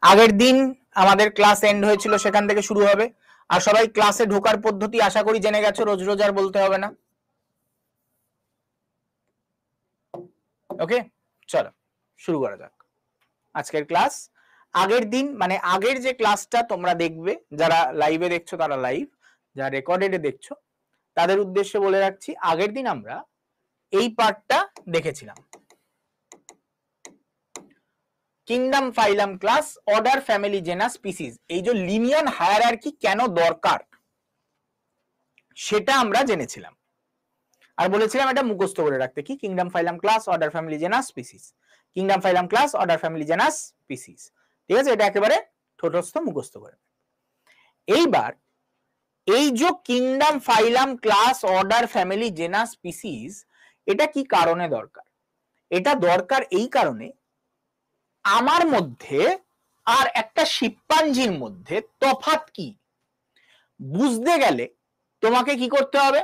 আগের দিন আমাদের ক্লাস এন্ড হয়েছিল, সেখান থেকে শুরু হবে। আর সবাই ক্লাসে ঢোকার পদ্ধতি আশা করি জেনে গেছো, রোজ রোজ আর বলতে হবে না। ওকে, চলো শুরু করা যাক আজকের ক্লাস। আগের দিন মানে আগের যে ক্লাসটা তোমরা দেখবে, যারা লাইভে দেখছো তারা লাইভ, যারা রেকর্ডেডে দেখছো তাদের উদ্দেশ্যে বলে রাখছি, আগের দিন আমরা এই পার্টটা দেখেছিলাম, kingdom, phylum, class, order, family, genus, species. এই যে লিনিয়ার হায়ারার্কি কেন দরকার সেটা আমরা জেনেছিলাম, আর বলেছিলাম এটা মুখস্থ করে রাখতে, কি kingdom, phylum, class, order, family, genus, species. Kingdom, phylum, class, order, family, genus, species. ঠিক আছে, এটা একেবারে ঠোঁটস্থ মুখস্থ করে। এইবার এই যে kingdom, phylum, class, order, family, genus, species, এটা কি কারণে দরকার? এটা দরকার এই কারণে, আমার মধ্যে আর একটা শিম্পাঞ্জির মধ্যে তফাৎ কি বুঝতে গেলে তোমাকে কি করতে হবে?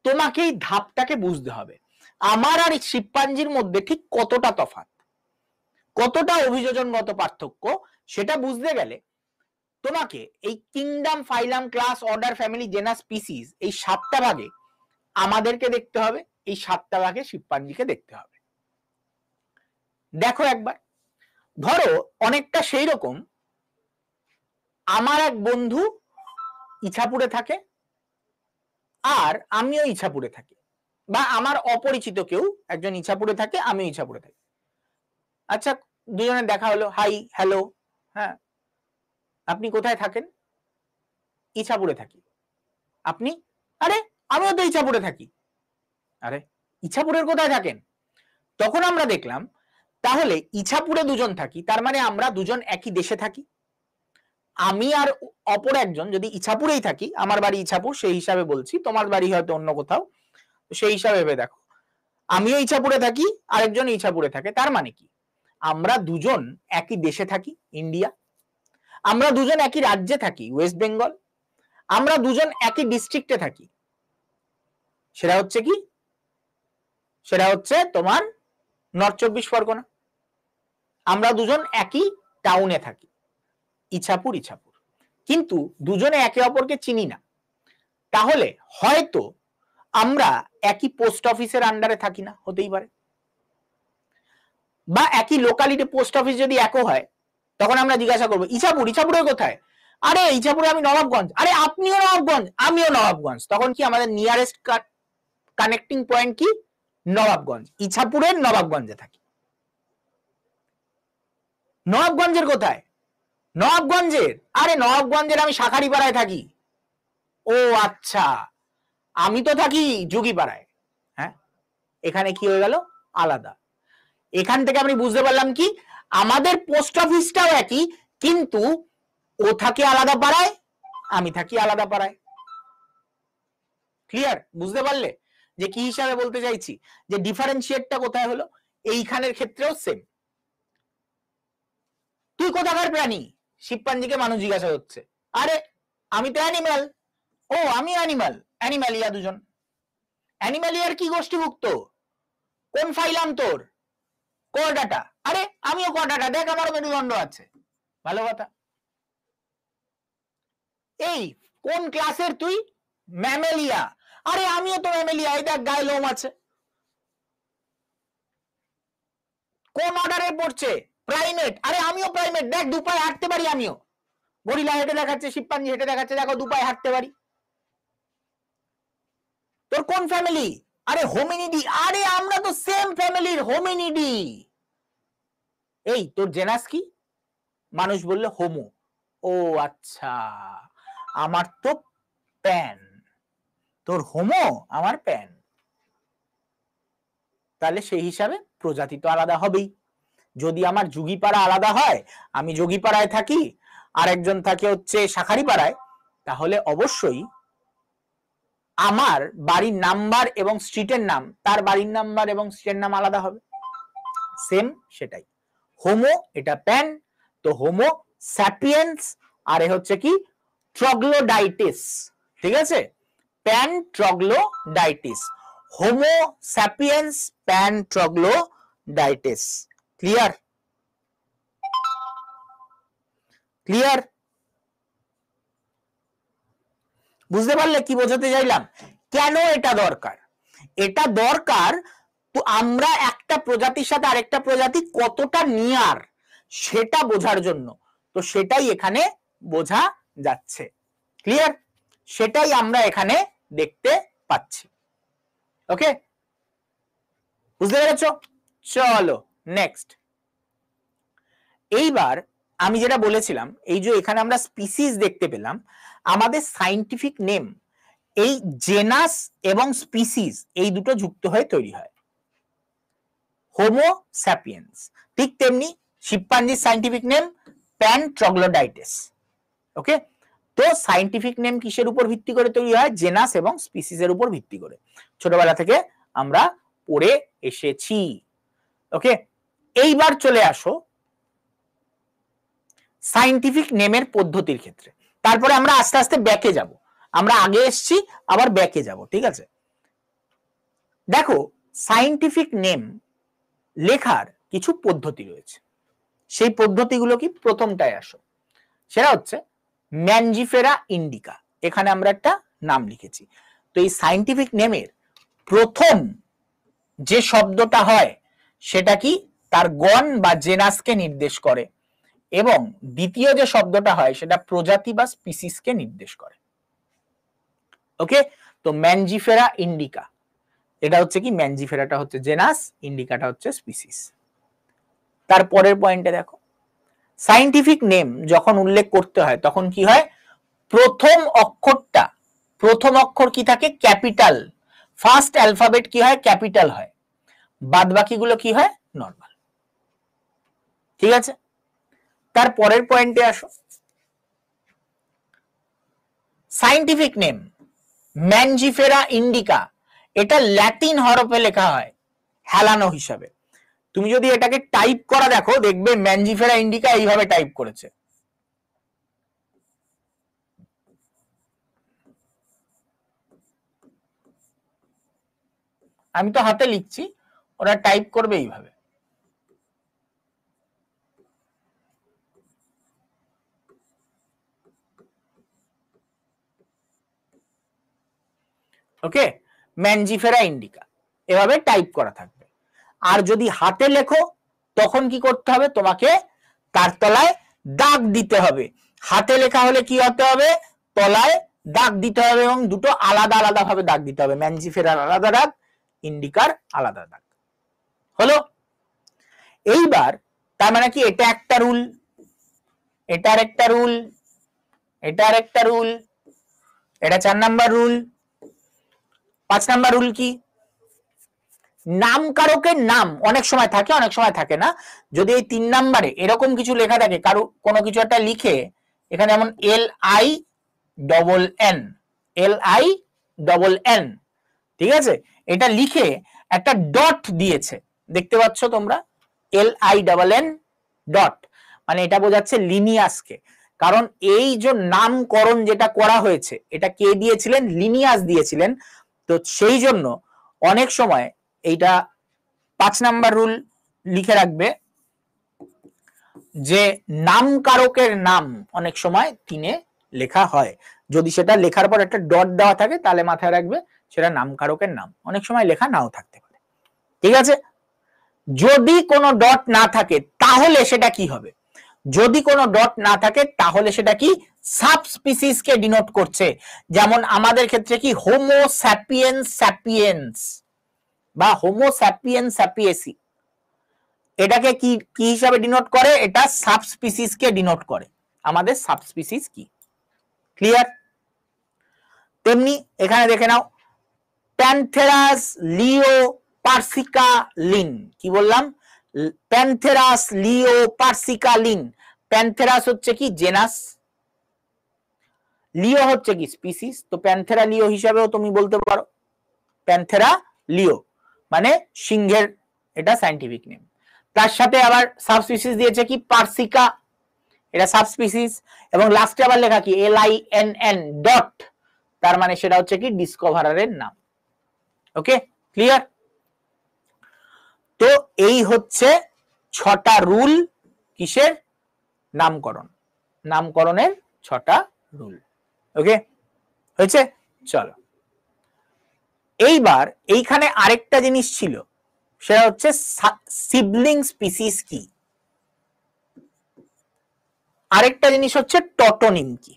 তোমাকে এই ধাপটাকে বুঝতে হবে। আমার আর শিম্পাঞ্জির মধ্যে ঠিক কতটা তফাৎ, কতটা অভিযোজনগত পার্থক্য, সেটা বুঝতে গেলে তোমাকে এই kingdom, phylum, class, order, family, genus, species এই 7টা ভাগে আমাদেরকে দেখতে হবে, এই 7টা ভাগে শিম্পাঞ্জিকে দেখতে হবে। দেখো একবার, ধরো অনেকটা সেই রকম, আমার এক বন্ধু ইছাপুরে থাকে আর আমিও ইছাপুরে থাকি, বা আমার অপরিচিত কেউ একজন ইছাপুরে থাকে, আমিও ইছাপুরে থাকি। আচ্ছা, দুজনের দেখা হলো, হাই হ্যালো, হ্যাঁ, আপনি কোথায় থাকেন? ইছাপুরে থাকি। আপনি? আরে আমিও তো ইছাপুরে থাকি। আরে ইছাপুরের কোথায় থাকেন? তখন আমরা দেখলাম, তাহলে ইছাপুরে দুজন থাকি, তার মানে আমরা দুজন একই দেশে থাকি। আমি আর অপর একজন যদি ইছাপুরেই থাকি, আমার বাড়ি ইছাপুর সেই হিসাবে বলছি, তোমার বাড়ি হয়তো অন্য কোথাও, সেই হিসাবে ভেবে দেখো, আমিও ইছাপুরে থাকি, আরেকজন ইছাপুরে থাকে, তার মানে কি আমরা দুজন একই দেশে থাকি, ইন্ডিয়া। আমরা দুজন একই রাজ্যে থাকি, ওয়েস্ট বেঙ্গল। আমরা দুজন একই ডিস্ট্রিক্টে থাকি, সেটা হচ্ছে কি, সেটা হচ্ছে তোমার নর্থ 24 পরগনা। আমরা দুজন একই টাউনে থাকি, ইছাপুর ইছাপুর, কিন্তু দুজনে একে অপরকে চিনি না। তাহলে হয়তো আমরা একই পোস্ট অফিসের আন্ডারে থাকি না, হতেই পারে। বা একই লোকালিটি পোস্ট অফিস যদি একও হয়, তখন আমরা জিজ্ঞাসা করবো ইছাপুর, ইছাপুরে কোথায়? আরে ইছাপুরে আমি নবাবগঞ্জ। আরে আপনিও নবাবগঞ্জ, আমিও নবাবগঞ্জ। তখন কি আমাদের নিয়ারেস্ট কানেক্টিং পয়েন্ট কি? নবাবগঞ্জ। ইছাপুরের নবাবগঞ্জে থাকি। নবাবগঞ্জের কোথায়? নবাবগঞ্জের, আরে নবাবগঞ্জের আমি শাখারিপাড়ায় থাকি। ও আচ্ছা, আমি তো থাকি যুগীপাড়ায়। হ্যাঁ, এখানে কি হয়ে গেল? আলাদা। এখান থেকে আমি বুঝতে পারলাম কি, আমাদের পোস্ট অফিসটাও একই, কিন্তু ও থাকে আলাদা পাড়ায়, আমি থাকি আলাদা পাড়ায়। ক্লিয়ার? বুঝতে পারলে যে কি হিসাবে বলতে চাইছি, যে ডিফারেন্সিয়েটটা কোথায় হলো? এইখানের ক্ষেত্রেও সেম। তুই কোথাকার প্রাণী? শিবপাঞ্জিকে মানুষ জিজ্ঞাসা হচ্ছে। আরে আমি তো অ্যানিম্যাল। ও আমি অ্যানিম্যাল, অ্যানিম্যালিয়া দুজন। অ্যানিম্যালিয়ার কি গোষ্ঠীভুক্ত? কোন ফাইলাম তোর? কোয়াডাটা। আরে আমিও কোয়াডাটা, দেখ আমারও মেরুদণ্ড আছে। ভালো কথা। এই কোন ক্লাসের তুই? ম্যামেলিয়া। আরে আমিও তো ম্যামেলিয়া, এই দেখ গায়ে লোম আছে। কোন অর্ডারে পড়ছে? প্রাইমেট। আরে আমিও প্রাইমেট, দেখ দু পায়ে হাঁটতে পারি আমিও। গরিলা হেঁটে দেখাচ্ছে, শিম্পাঞ্জি হেঁটে দেখাচ্ছে, দেখো দু পায়ে হাঁটতে পারি। তোর কোন ফ্যামিলি? আরে হোমিনিডি। আরে আমরা তো সেম ফ্যামিলির, হোমিনিডি। এই তোর জেনাস কি? মানুষ বললে হোমো। ও আচ্ছা, আমার তো প্যান। তোর হোমো, আমার প্যান। তাহলে সেই হিসাবে প্রজাতি তো আলাদা হবেই। যদি আমার যুগীপাড়া আলাদা হয়, আমি যোগীপাড়ায় থাকি, আর একজন থাকে হচ্ছে শাখারিপাড়ায়, তাহলে অবশ্যই আমার বাড়ির নাম্বার এবং স্ট্রিটের নাম, তার বাড়ির নাম্বার এবং স্ট্রিটের নাম আলাদা হবে। সেম সেটাই। হোমো এটা প্যান, তো হোমো স্যাপিয়েন্স, আর এ হচ্ছে কি ট্রগ্লোডাইটিস। ঠিক আছে, Pan troglodytes, Homo sapiens Pan troglodytes. Clear? Clear? বুঝতে পারলে কি বোঝাতে চাইলাম? কেন এটা দরকার? এটা দরকার তো আমরা একটা প্রজাতির সাথে আরেকটা প্রজাতি কতটা নিয়ার সেটা বোঝার জন্য। তো সেটাই এখানে বোঝা যাচ্ছে। ক্লিয়ার? সেটাই আমরা এখানে দেখতে পাচ্ছি। ওকে, বুঝতে পেরেছো? চলো নেক্সট। এইবার আমি যেটা বলেছিলাম, এই যে এখানে আমরা স্পিসিস দেখতে পেলাম, আমাদের সায়েন্টিফিক নেম এই জেনাস এবং স্পিসিস এই দুটো যুক্ত হয়ে তৈরি হয় হোমো স্যাপিয়েন্স। ঠিক তেমনি শিম্পাঞ্জির সায়েন্টিফিক নেম প্যান ট্রগ্লোডাইটেস। ওকে, তো সায়েন্টিফিক নেম কিসের উপর ভিত্তি করে তৈরি হয়? জেনাস এবং স্পিসিসের উপর ভিত্তি করে। ছোটবেলা থেকে আমরা পড়ে এসেছি। ওকে, এইবার চলে আসো সায়েন্টিফিক নেমের পদ্ধতির ক্ষেত্রে। তারপরে আমরা আস্তে আস্তে ব্যাকে যাব। আমরা আগে এসছি, আবার ব্যাকে যাব। ঠিক আছে, দেখো সায়েন্টিফিক নেম লেখার কিছু পদ্ধতি রয়েছে। সেই পদ্ধতিগুলো কি? প্রথমটায় আসো, সেটা হচ্ছে ম্যানজিফেরা ইন্ডিকা। এখানে আমরা একটা নাম লিখেছি। তো এই সায়েন্টিফিক নেমের প্রথম যে শব্দটা হয় সেটা কি? তার গণ বা জেনাসকে নির্দেশ করে, এবং দ্বিতীয় যে শব্দটা হয় সেটা প্রজাতি বা স্পিসিসকে নির্দেশ করে। ওকে, তো ম্যানজিফেরা ইন্ডিকা এটা হচ্ছে কি? ম্যানজিফেরাটা হচ্ছে জেনাস, ইন্ডিকাটা হচ্ছে স্পিসিস। তারপরের পয়েন্টে দেখো, সায়েন্টিফিক নেম যখন উল্লেখ করতে হয় তখন কি হয়? প্রথম অক্ষর কি থাকে? ক্যাপিটাল। ফার্স্ট অ্যালফাবেট কি হয়? ক্যাপিটাল হয়, বাদ বাকিগুলো কি হয়? নরমাল। ঠিক আছে, তারপরের পয়েন্টে আসো। সায়েন্টিফিক নেম ম্যানজিফেরা ইন্ডিকা এটা ল্যাটিন হরফে লেখা হয় হেলানো হিসাবে। তুমি যদি এটাকে টাইপ করা দেখো, দেখবে ম্যানজিফেরা ইন্ডিকা এইভাবে টাইপ করেছে। আমি তো হাতে লিখছি, ওরা টাইপ করবে এইভাবে। ওকে, ম্যানজিফেরা ইন্ডিকা এভাবে টাইপ করা থাকবে। আর যদি হাতে লেখো তখন কি করতে হবে? তোমাকে তার তলায় দাগ দিতে হবে। হাতে লেখা হলে কি হতে হবে? তলায় দাগ দিতে হবে, এবং দুটো আলাদা আলাদা ভাবে দাগ দিতে হবে। ম্যানজিফেরার আলাদা দাগ, ইন্ডিকার আলাদা দাগ। হলো? এইবার তার মানে কি? এটা একটা রুল, এটার একটা রুল, এটার একটা রুল, এটা 4 নাম্বার রুল। 5 নাম্বার রুল কি? নামকারকের নাম অনেক সময় থাকে, অনেক সময় থাকে না। যদি এই 3 নাম্বারে এরকম কিছু লেখা থাকে, কারো কোনো কিছু একটা লিখে এখানে যেমন LINN, ঠিক আছে, এটা লিখে একটা ডট দিয়েছে, দেখতে পাচ্ছ তোমরা? LINN ডট, মানে এটা বোঝাচ্ছে লিনিয়াসকে। কারণ এই যে নামকরণ যেটা করা হয়েছে এটা কে দিয়েছিলেন? লিনিয়াস দিয়েছিলেন। তো সেই জন্য অনেক সময় এইটা 5 নাম্বার রুল লিখে রাখবে যে নামকারকের নাম অনেক সময় 3-এ লেখা হয়। যদি সেটা লেখার পর একটা ডট দেওয়া থাকে তাহলে মাথায় রাখবে সেটা নামকারকের নাম। অনেক সময় লেখা নাও থাকতে পারে। ঠিক আছে, যদি কোনো ডট না থাকে তাহলে সেটা কি হবে? যদি কোনো ডট না থাকে তাহলে সেটা কি? সাবস্পিসিস কে ডিনোট করছে। যেমন আমাদের ক্ষেত্রে কি? হোমো স্যাপিয়েন্স স্যাপিয়েন্স বা হোমো স্যাপিয়েন্স স্যাপিয়েসি, এটাকে কি কি হিসাবে ডিনোট করে? এটা সাবস্পিসিস কে ডিনোট করে। আমাদের সাবস্পিসিস কি? ক্লিয়ার? তেমনি এখানে দেখে নাও, প্যান্থেরাস লিও পার্সিকা লিন। কি বললাম? প্যান্থেরাস লিও পার্সিকা লিন। প্যান্থেরাস হচ্ছে কি? জেনাস, লিও হচ্ছে কি? স্পিসিস। তো প্যান্থেরা লিও হিসাবেও তুমি বলতে পারো। প্যান্থেরা লিও মানে সিংহের, এটা সায়েন্টিফিক নেম। তার সাথে আবার সাবস্পিসিস দিয়েছে কি? পার্সিকা, এটা সাবস্পিসিস। এবং লাস্টে আবার লেখা কি? LINN ডট, তার মানে সেটা হচ্ছে কি? ডিসকভারারের নাম। ওকে, ক্লিয়ার? তো এই হচ্ছে 6টা রুল কিসের? নামকরণ। নামকরণের 6টা রুল। ওকে, হয়েছে? চলো, এইবার এইখানে আরেকটা জিনিস ছিল, সেটা হচ্ছে সিবলিং স্পিসিস কি, আরেকটা জিনিস হচ্ছে টটোনিম কি।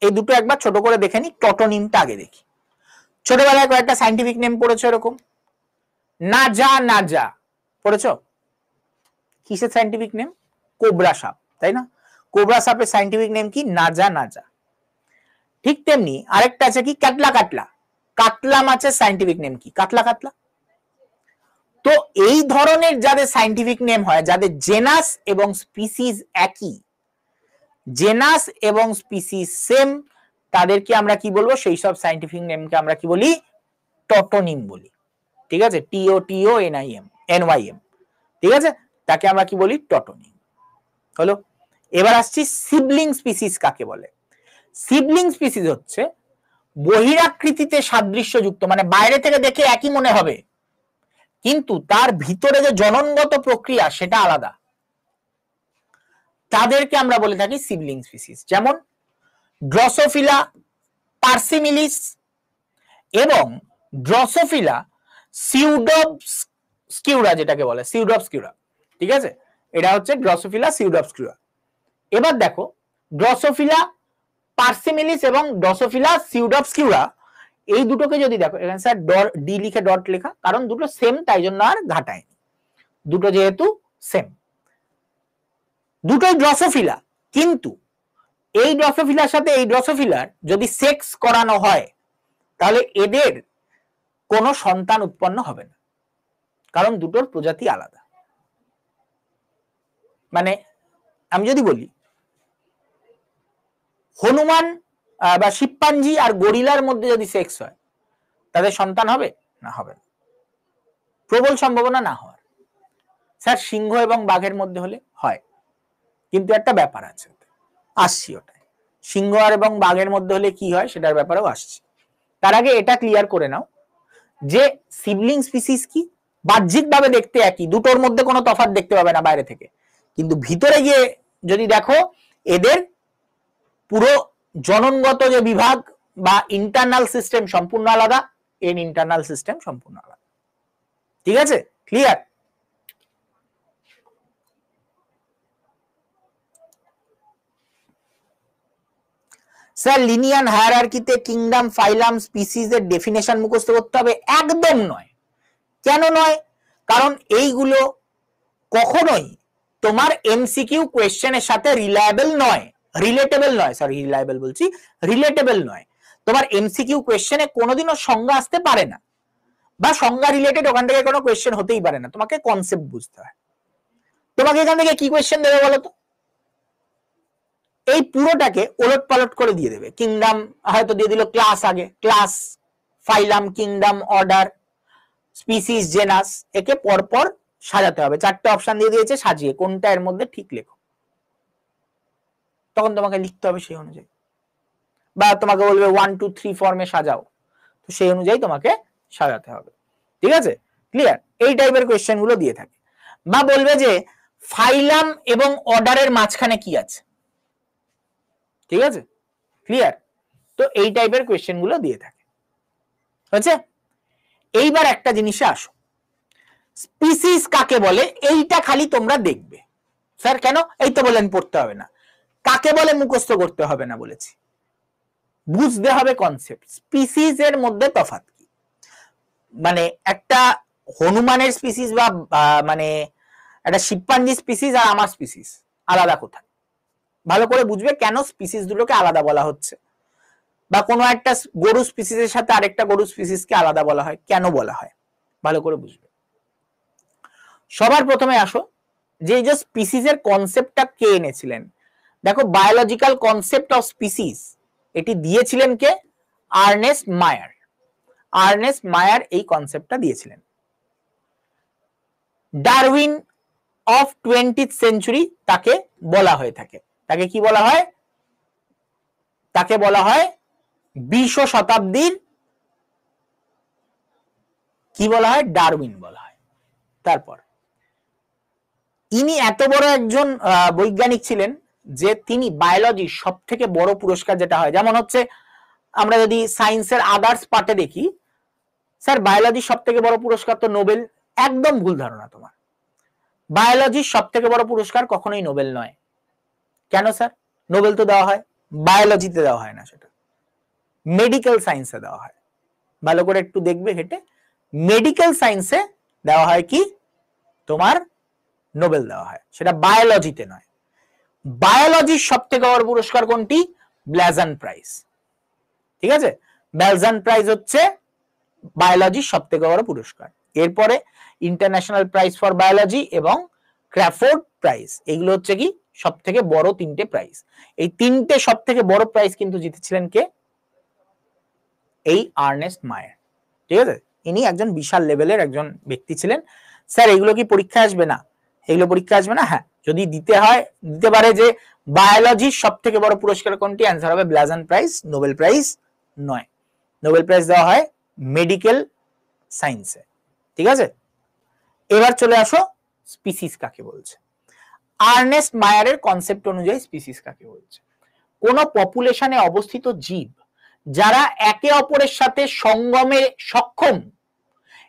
এই দুটো একবার ছোট করে দেখে নি, টটোনিমটা আগে দেখি। ছোটবেলায় কয়েকটা সাইন্টিফিক নেম পড়েছো এরকম, নাজা নাজা পড়েছো? কিসের সাইন্টিফিক নেম? কোবরা সাপ, তাই না? কোবরা সাপের সাইন্টিফিক নেম কি? নাজা নাজা। ঠিক তেমনি আরেকটা আছে কি? কাটলা কাটলা। কাতলা মাছের সাইন্টিফিক নেম কি? কাতলা কাতলা। তো এই ধরনের যাদের সাইন্টিফিক নেম হয়, যাদের জেনাস এবং স্পিসিস একই, জেনাস এবং স্পিসিস সেম, তাদেরকে আমরা কি বলবো? সেই সব সাইন্টিফিক নেমকে আমরা কি বলি? টটোনিম বলি। ঠিক আছে? TOTONIM, ঠিক আছে? তাকে আমরা কি বলি? টটোনিম। হলো। এবার আসছি সিবলিং স্পিসিস কাকে বলে। সিবলিং স্পিসিস হচ্ছে বহিরাকৃতিতে সাদৃশ্যযুক্ত, মানে বাইরে থেকে দেখে একই মনে হবে, কিন্তু তার ভিতরে যে জননগত প্রক্রিয়া সেটা আলাদা, তাদেরকে আমরা বলে থাকি সিবলিং স্পিসিস। যেমন ড্রসোফিলা পার্সিমিলিস এবং ড্রসোফিলা সিউডবস্কিউরা, যেটাকে বলে সিউডবস্কিউরা। ঠিক আছে? এটা হচ্ছে ড্রসোফিলা সিউডবস্কিউরা। এবার দেখো, ড্রসোফিলা পার্সিমিলিস এবং ড্রসোফিলা সিউডবস্কিউরা, এই দুটোকে যদি দেখো, এখানে স্যার ডি লিখে ডট লেখা, কারণ দুটো সেম, তাই জন্য আর ঘাটায়নি, দুটো যেহেতু সেম, দুটোই ড্রসোফিলা। কিন্তু এই ড্রসোফিলার সাথে এই ড্রসোফিলার যদি সেক্স করানো হয়, তাহলে এদের কোনো সন্তান উৎপন্ন হবে না, কারণ দুটোর প্রজাতি আলাদা। মানে আমি যদি বলি, হনুমান বা শিম্পাঞ্জি আর গরিলার মধ্যে যদি সেক্স হয়, তাদের সন্তান হবে না? হবে না, প্রবল সম্ভাবনা না হওয়ার। স্যার সিংহ এবং বাঘের মধ্যে হলে হয়, কিন্তু একটা ব্যাপার আছে, আসছি ওটাই। সিংহ আর এবং বাঘের মধ্যে হলে কি হয় সেটার ব্যাপারেও আসছে। তার আগে এটা ক্লিয়ার করে নাও যে সিবলিং স্পিসিস কি। বাহ্যিকভাবে দেখতে একই, দুটোর মধ্যে কোনো তফাৎ দেখতে পাবে না বাইরে থেকে, কিন্তু ভিতরে গিয়ে যদি দেখো, এদের পুরো জননগত যে বিভাগ বা ইন্টারনাল সিস্টেম সম্পূর্ণ আলাদা, এর ইন্টারনাল সিস্টেম সম্পূর্ণ আলাদা। ঠিক আছে? ক্লিয়ার? স্যার লিনিয়ার হায়ারার্কিতে কিংডম, ফাইলাম, স্পিসিস এর ডেফিনেশন মুখস্থ করতে হবে? একদম নয়। কেন নয়? কারণ এইগুলো কখনোই তোমার এমসিকিউ কোয়েশ্চেনের সাথে রিলায়েবল নয়, রিলেটেবল নয়, সরি রিলায়েবল বলছি, রিলেটেবল নয়। তোমার এমসিকিউ কোয়েশ্চেনে কোনোদিনও সংজ্ঞা আসতে পারে না, বা সংজ্ঞা রিলেটেড ওখান থেকে কোনো কোয়েশ্চেন হতেই পারে না। তোমাকে কনসেপ্ট বুঝতে হয়। তোমাকে এখান থেকে কি কোয়েশ্চেন দেবে বলো তো? এই পুরোটাকে ওলট পালট করে দিয়ে দেবে। কিংডম হয়তো দিয়ে দিল ক্লাস, আগে class, phylum, kingdom, order, species, genus, একে পরপর সাজাতে হবে। 4টে অপশন দিয়ে দিয়েছে, সাজিয়ে কোনটা এর মধ্যে ঠিক লেখো। তখন তোমাকে লিখতে হবে সেই অনুযায়ী, বা তোমাকে বলবে 1 2 3 ফর্মে সাজাও, তো সেই অনুযায়ী তোমাকে সাজাতে হবে। ঠিক আছে? ক্লিয়ার? এই টাইপের কোয়েশ্চেন গুলো দিয়ে থাকে। বা বলবে যে ফাইলাম এবং অর্ডারের মাঝখানে কি আছে। ঠিক আছে? ক্লিয়ার? তো এই টাইপের কোয়েশ্চেন গুলো দিয়ে থাকে। হচ্ছে? এইবার একটা জিনিসে আসো, স্পিসিস কাকে বলে এইটা খালি তোমরা দেখবে। স্যার কেন? এই তো বলেন পড়তে হবে না। কাকে বলে মুখস্থ করতে হবে না বলেছি, বুঝতে হবে কনসেপ্ট। স্পিসিস এর মধ্যে তফাৎ কি, মানে একটা হনুমানের স্পিসিস বা মানে একটা শিম্পাঞ্জি স্পিসিস আর আমার স্পিসিস আলাদা কোথায়, ভালো করে বুঝবে কেন স্পিসিস দুটোকে আলাদা বলা হচ্ছে। বা কোনো একটা গরু স্পিসিসের সাথে আরেকটা গরু স্পিসিসকে আলাদা বলা হয়, কেন বলা হয়, ভালো করে বুঝবে। সবার প্রথমে আসো, যে এই যে স্পিসিসের কনসেপ্টটা কে এনেছিলেন। দেখো, বায়োলজিক্যাল কনসেপ্ট অফ স্পিসিস এটি দিয়েছিলেন কে? আর্নেস্ট মায়ার। আর্নেস্ট মায়ার এই কনসেপ্টটা দিয়েছিলেন। ডারউইন অফ 20th সেঞ্চুরি তাকে বলা হয়ে থাকে। তাকে কি বলা হয়? তাকে বলা হয় 20 শতাব্দীর কি বলা হয়? ডারউইন বলা হয়। তারপর ইনি এত বড় একজন বৈজ্ঞানিক ছিলেন যে তিনি বায়োলজির সব থেকে বড় পুরস্কার যেটা হয়, যেমন হচ্ছে আমরা যদি সায়েন্সের আদার্স পার্টে দেখি, স্যার বায়োলজির সব থেকে বড় পুরস্কার তো নোবেল। একদম ভুল ধারণা তোমার। বায়োলজির সব থেকে বড় পুরস্কার কখনোই নোবেল নয়। কেন স্যার? নোবেল তো দেওয়া হয়, বায়োলজিতে দেওয়া হয় না, সেটা মেডিকেল সায়েন্সে দেওয়া হয়। ভালো করে একটু দেখবে হেঁটে, মেডিকেল সায়েন্সে দেওয়া হয় কি তোমার নোবেল দেওয়া হয়, সেটা বায়োলজিতে নয়। বায়োলজির সব থেকে বড় পুরস্কার কোনটি? ব্ল্যাজান প্রাইজ। ঠিক আছে, ব্ল্যাজান প্রাইজ হচ্ছে বায়োলজির সব থেকে বড় পুরস্কার। এরপরে ইন্টারন্যাশনাল প্রাইজ ফর বায়োলজি এবং ক্র্যাফোর্ড প্রাইজ, এগুলো হচ্ছে কি সব থেকে বড় তিনটে প্রাইজ। এই তিনটে সব থেকে বড় প্রাইজ কিন্তু জিতেছিলেন কে? এই আর্নেস্ট মায়ার। ঠিক আছে, ইনি একজন বিশাল লেভেলের একজন ব্যক্তি ছিলেন। স্যার এগুলো কি পরীক্ষা আসবে? না, এগুলো পরীক্ষা আসবে না। হ্যাঁ, যদি দিতে হয় দিতে পারে যে বায়োলজির সব থেকে বড় পুরস্কার কোনটি, অ্যান্সার হবে ব্ল্যাজান প্রাইজ, নোবেল প্রাইজ নয়। নোবেল প্রাইজ দেওয়া হয় মেডিকেল সায়েন্সে। ঠিক আছে, এবার চলে আসো স্পিসিস কাকে বলছে। আর্নেস্ট মায়ারের কনসেপ্ট অনুযায়ী স্পিসিস কাকে বলছে? কোন পপুলেশনে অবস্থিত জীব যারা একে অপরের সাথে সঙ্গমে সক্ষম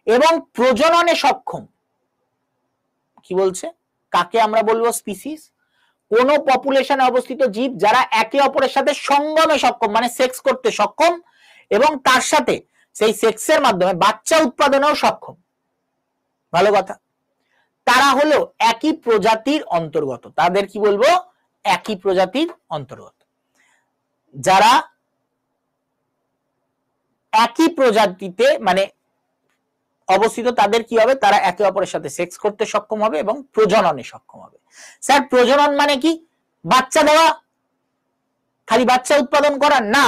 এবং প্রজননে সক্ষম, কি বলছে, কাকে আমরা বলবো স্পিসিস? কোন পপুলেশনে অবস্থিত জীব যারা একে অপরের সাথে সঙ্গমে সক্ষম, মানে সেক্স করতে সক্ষম এবং তার সাথে সেই সেক্সের মাধ্যমে বাচ্চা উৎপাদনেও সক্ষম। ভালো কথা, তারা হলো একই প্রজাতির অন্তর্গত। তাদের কি বলবো? একই প্রজাতির অন্তর্গত। যারা একই প্রজাতিতে মানে অবস্থিত, তাদের কি হবে? তারা একে অপরের সাথে সেক্স করতে সক্ষম হবে এবং প্রজননে সক্ষম হবে। স্যার প্রজনন মানে কি? বাচ্চা দেওয়া, খালি বাচ্চা উৎপাদন করা? না,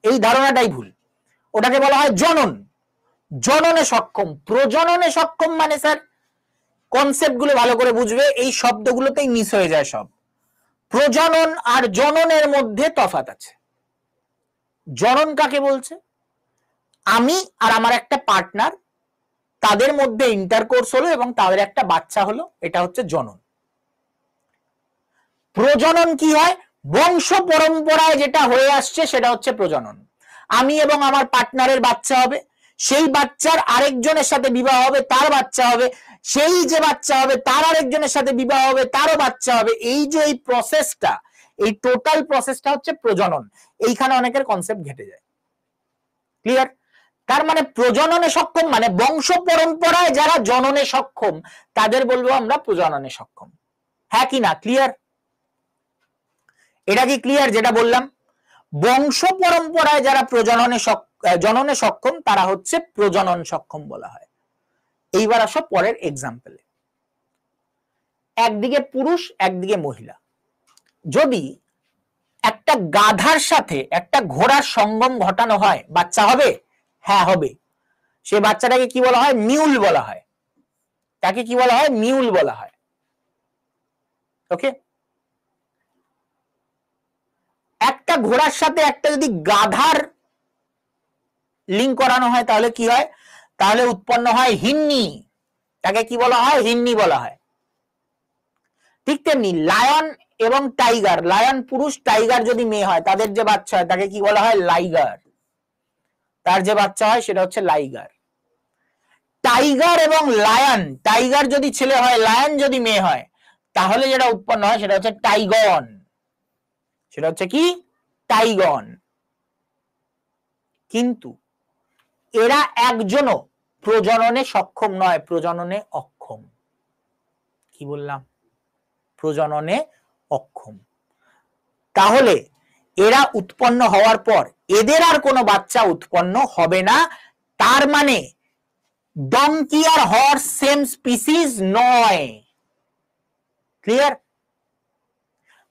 এই ধারণাটাই ভুল। ওটাকে বলা হয় জনন। জননে সক্ষম। প্রজননে সক্ষম মানে স্যার কনসেপ্ট গুলো ভালো করে বুঝবে, এই শব্দগুলোতেই মিস হয়ে যায় সব। প্রজনন আর জননের মধ্যে তফাৎ আছে। জনন কাকে বলছে? আমি আর আমার একটা পার্টনার, তাদের মধ্যে ইন্টারকোর্স হলো এবং তাদের একটা বাচ্চা হলো, এটা হচ্ছে জনন। প্রজনন কি হয়? বংশ পরম্পরায় যেটা হয়ে আসছে সেটা হচ্ছে প্রজনন। আমি এবং আমার পার্টনারের বাচ্চা হবে, সেই বাচ্চার আরেকজনের সাথে বিবাহ হবে, তার বাচ্চা হবে, সেই যে বাচ্চা হবে তার আরেকজনের সাথে বিবাহ হবে, তারও বাচ্চা হবে। এই যে এই প্রসেসটা, এই টোটাল প্রসেসটা হচ্ছে প্রজনন। এইখানে অনেকের কনসেপ্ট ঘেটে যায়। ক্লিয়ার? তার মানে প্রজননে সক্ষম মানে বংশ পরম্পরায় যারা জননে সক্ষম, তাদের বলবো আমরা প্রজননে সক্ষম। হ্যাঁ কি না? ক্লিয়ার? এটা কি ক্লিয়ার যেটা বললাম? বংশ পরম্পরায় যারা জননে সক্ষম, তারা হচ্ছে প্রজনন সক্ষম বলা হয়। এইবার আসো পরের এক্সাম্পলে। একদিকে পুরুষ, একদিকে মহিলা। যদি একটা গাধার সাথে একটা ঘোড়ার সঙ্গম ঘটানো হয়, বাচ্চা হবে? হ্যাঁ হবে। সে বাচ্চাটাকে কি বলা হয়? মিউল বলা হয়। তাকে কি বলা হয়? মিউল বলা হয়। ওকে, একটা ঘোড়ার সাথে একটা যদি গাধার লিঙ্ক করানো হয় তাহলে কি হয়? তাহলে উৎপন্ন হয় হিন্নি। তাকে কি বলা হয়? হিন্নি বলা হয়। ঠিক তেমনি লায়ন এবং টাইগার, লায়ন পুরুষ, টাইগার যদি মেয়ে হয়, তাদের যে বাচ্চা হয় তাকে কি বলা হয়? লাইগার। তার যে বাচ্চা হয় সেটা হচ্ছে লাইগার। টাইগার এবং লায়ন, টাইগার যদি ছেলে হয়, লায়ন যদি মেয়ে হয়, তাহলে যেটা উৎপন্ন হয় সেটা হচ্ছে টাইগন। সেটা হচ্ছে কি? টাইগন। কিন্তু এরা একজনও প্রজননে সক্ষম নয়, প্রজননে অক্ষম। কি বললাম? প্রজননে অক্ষম। তাহলে এরা উৎপন্ন হওয়ার পর এদের আর কোনো বাচ্চা উৎপন্ন হবে না। তার মানে ডঙ্কি আর হর্স সেম স্পিসিস নয়। ক্লিয়ার?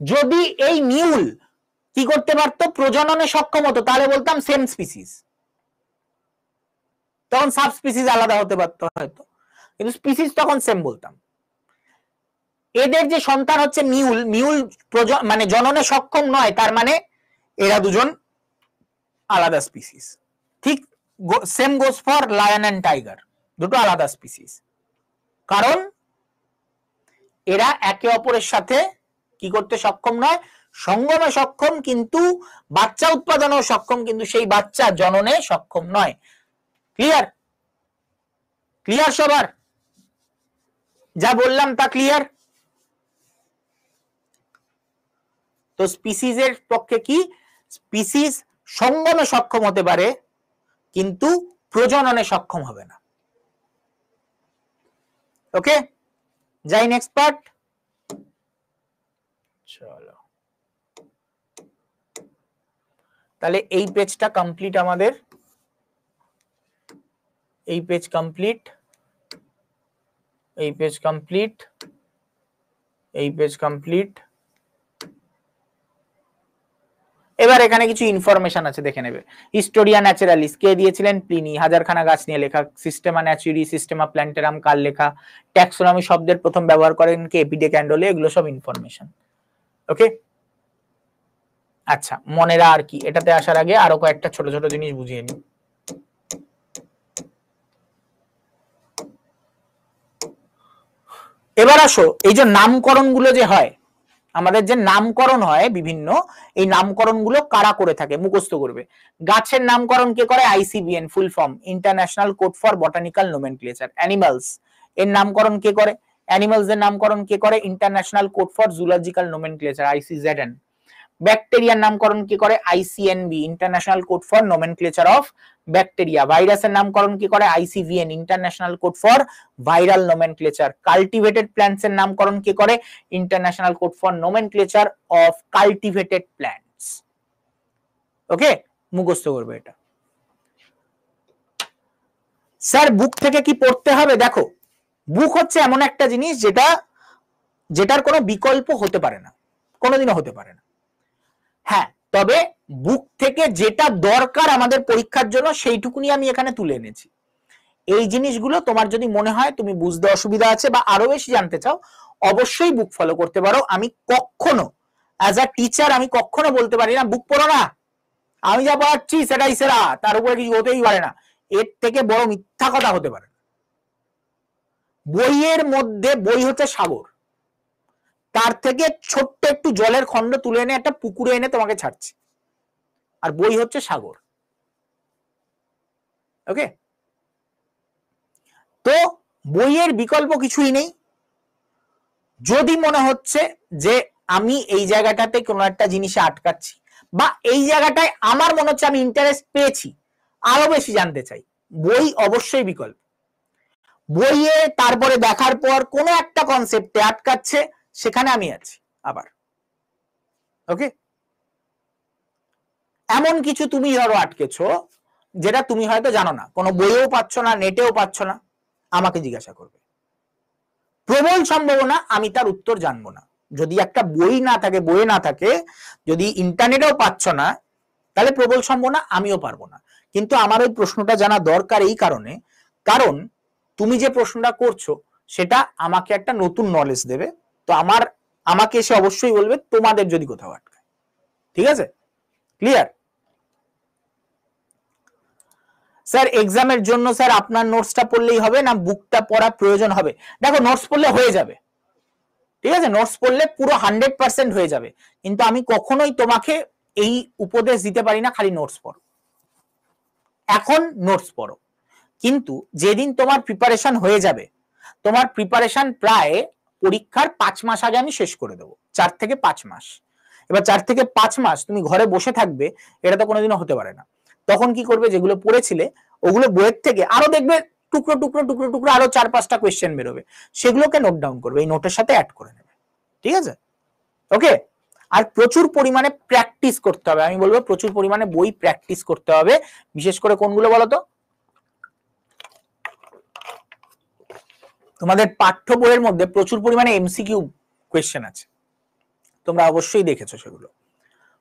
যদি এই মিউল কি করতে পারতো? প্রজননে সক্ষম হতো, তাহলে বলতাম সেম স্পিসিস। তখন সাব স্পিসিস আলাদা হতে পারতো হয়তো, কিন্তু স্পিসিস তখন সেম বলতাম। এদের যে সন্তান হচ্ছে মিউল, মিউল মানে জননে সক্ষম নয়, তার মানে এরা দুজন আলাদা স্পিসিস। ঠিক same goes for lion and tiger, দুটো আলাদা স্পিসিস। কারণ এরা একে অপরের সাথে কি করতে সক্ষম নয়? সঙ্গমে সক্ষম, কিন্তু বাচ্চা উৎপাদনেও সক্ষম, কিন্তু সেই বাচ্চা জননে সক্ষম নয়। ক্লিয়ার? ক্লিয়ার সবার? যা বললাম তা ক্লিয়ার? তো স্পিসিসের পক্ষে কি? স্পিসিস সঙ্গমে সক্ষম হতে পারে কিন্তু প্রজননে সক্ষম হবে না। ওকে, যাই নেক্সট পার্ট। চলো, তাহলে এই পেজটা কমপ্লিট আমাদের, এই পেজ কমপ্লিট, এই পেজ কমপ্লিট, এই পেজ কমপ্লিট। এবার এখানে কিছু ইনফরমেশন আছে, দেখে নেবে। হিস্টোরিয়া ন্যাচারালিস কে দিয়েছিলেন? প্লিনি। হাজারখানা গাছ নিয়ে লেখা। সিস্টেমা ন্যাচুরি, সিস্টেমা প্ল্যান্টেরাম কার লেখা? ট্যাক্সোনমি শব্দের প্রথম ব্যবহার করেন কে? এপিডে ক্যান্ডলে। এগুলো সব ইনফরমেশন। ওকে, আচ্ছা, মনেরা আর কি, এটাতে আসার আগে আরো কয়েকটা ছোট ছোট জিনিস বুঝিয়ে নিই। এবার আসো, এই যে নামকরণ গুলো যে হয়, আমাদের যে নামকরণ হয় বিভিন্ন, এই নামকরণ গুলো কারা করে থাকে? মুখস্থ করবে। গাছের নামকরণ কে করে? ICBN, full form international code for botanical nomenclature. Animals এর নামকরণ কে করে? অ্যানিমালস এর নামকরণ কে করে? International code for zoological nomenclature, ICZN. ব্যাকটেরিয়ার নামকরণ কি করে? ICNB, international code for nomenclature of bacteria. ভাইরাসের নামকরণ কি করে? ICVN, international code for viral nomenclature. Cultivated plants এর নামকরণ কি করে? International code for nomenclature of cultivated plants. Okay, মুখস্থ করবে এটা। স্যার বুক থেকে কি পড়তে হবে? দেখো, বুক হচ্ছে এমন একটা জিনিস যেটার কোনো বিকল্প হতে পারে না, কোনোদিনও হতে পারে না। হ্যাঁ, তবে বুক থেকে যেটা দরকার আমাদের পরীক্ষার জন্য সেইটুকুনি আমি এখানে তুলে এনেছি। এই জিনিসগুলো তোমার যদি মনে হয় তুমি বুঝতে অসুবিধা আছে বা আরো বেশি জানতে চাও, অবশ্যই বুক ফলো করতে পারো। আমি কখনো অ্যাজ আ টিচার আমি কখনো বলতে পারি না বুক পড়ো না, আমি যা পড়াচ্ছি সেটাই সেরা, তার উপরে কিছু হতেই পারে না। এর থেকে বড় মিথ্যা কথা হতে পারে। বইয়ের মধ্যে, বই হচ্ছে সাগর, তার থেকে ছোট্ট একটু জলের খণ্ড তুলে এনে একটা পুকুরে এনে তোমাকে ছাড়ছে, আর বই হচ্ছে সাগর। ওকে, তো বইয়ের বিকল্প কিছুই নেই। যদি মনে হচ্ছে যে আমি এই জায়গাটাতে কোনো একটা জিনিসে আটকাচ্ছি, বা এই জায়গাটায় আমার মনে হচ্ছে আমি ইন্টারেস্ট পেয়েছি, আরো বেশি জানতে চাই, বই অবশ্যই বিকল্প। বইয়ে তারপরে দেখার পর কোনো একটা কনসেপ্টে আটকাচ্ছে, সেখানে আমি আছি আবার। ওকে, এমন কিছু তুমি ধরো আটকেছো যেটা তুমি হয়তো জানো না, কোনো বইয়েও পাচ্ছ না, নেটেও পাচ্ছ না, আমাকে জিজ্ঞাসা করবে। প্রবল সম্ভাবনা আমি তার উত্তর জানবো না। যদি একটা বই না থাকে, বইয়ে না থাকে, যদি ইন্টারনেটেও পাচ্ছ না, তাহলে প্রবল সম্ভাবনা আমিও পারবো না। কিন্তু আমার ওই প্রশ্নটা জানা দরকার এই কারণে, কারণ তুমি যে প্রশ্নটা করছো সেটা আমাকে একটা নতুন নলেজ দেবে। তো আমাকে এসে অবশ্যই বলবে তোমাদের যদি কোথাও আটকায়। ঠিক আছে, ক্লিয়ার? স্যার এক্সামের জন্য স্যার আপনার নোটসটা পড়লেই হবে না বুকটা পড়া প্রয়োজন হবে? দেখো, নোটস পড়লে হয়ে যাবে, ঠিক আছে, নোটস পড়লে পুরো 100% হয়ে যাবে, কিন্তু আমি কখনোই তোমাকে এই উপদেশ দিতে পারি না খালি নোটস পড়ো। এখন নোটস পড়ো, কিন্তু যেদিন তোমার প্রিপারেশন হয়ে যাবে, তোমার প্রিপারেশন প্রায় পরীক্ষার 5 মাস আগে আমি শেষ করে দেবো, 4 থেকে 5 মাস। এবার 4 থেকে 5 মাস তুমি ঘরে বসে থাকবে, এটা তো কোনোদিনও হতে পারে না। তখন কি করবে? যেগুলো পড়েছিলে ওগুলো বইয়ের থেকে আরো দেখবে টুকরো টুকরো টুকরো টুকরো আরো 4-5টা কোয়েশ্চেন বেরোবে, সেগুলোকে নোট ডাউন করবে, এই নোটের সাথে অ্যাড করে নেবে। ঠিক আছে, ওকে। আর প্রচুর পরিমাণে প্র্যাকটিস করতে হবে, আমি বলবো প্রচুর পরিমাণে বই প্র্যাকটিস করতে হবে। বিশেষ করে কোনগুলো বলতো? তোমাদের পাঠ্য বইয়ের মধ্যে প্রচুর পরিমাণে এমসিকিউ কোয়েশ্চেন আছে, তোমরা অবশ্যই দেখেছো সেগুলো।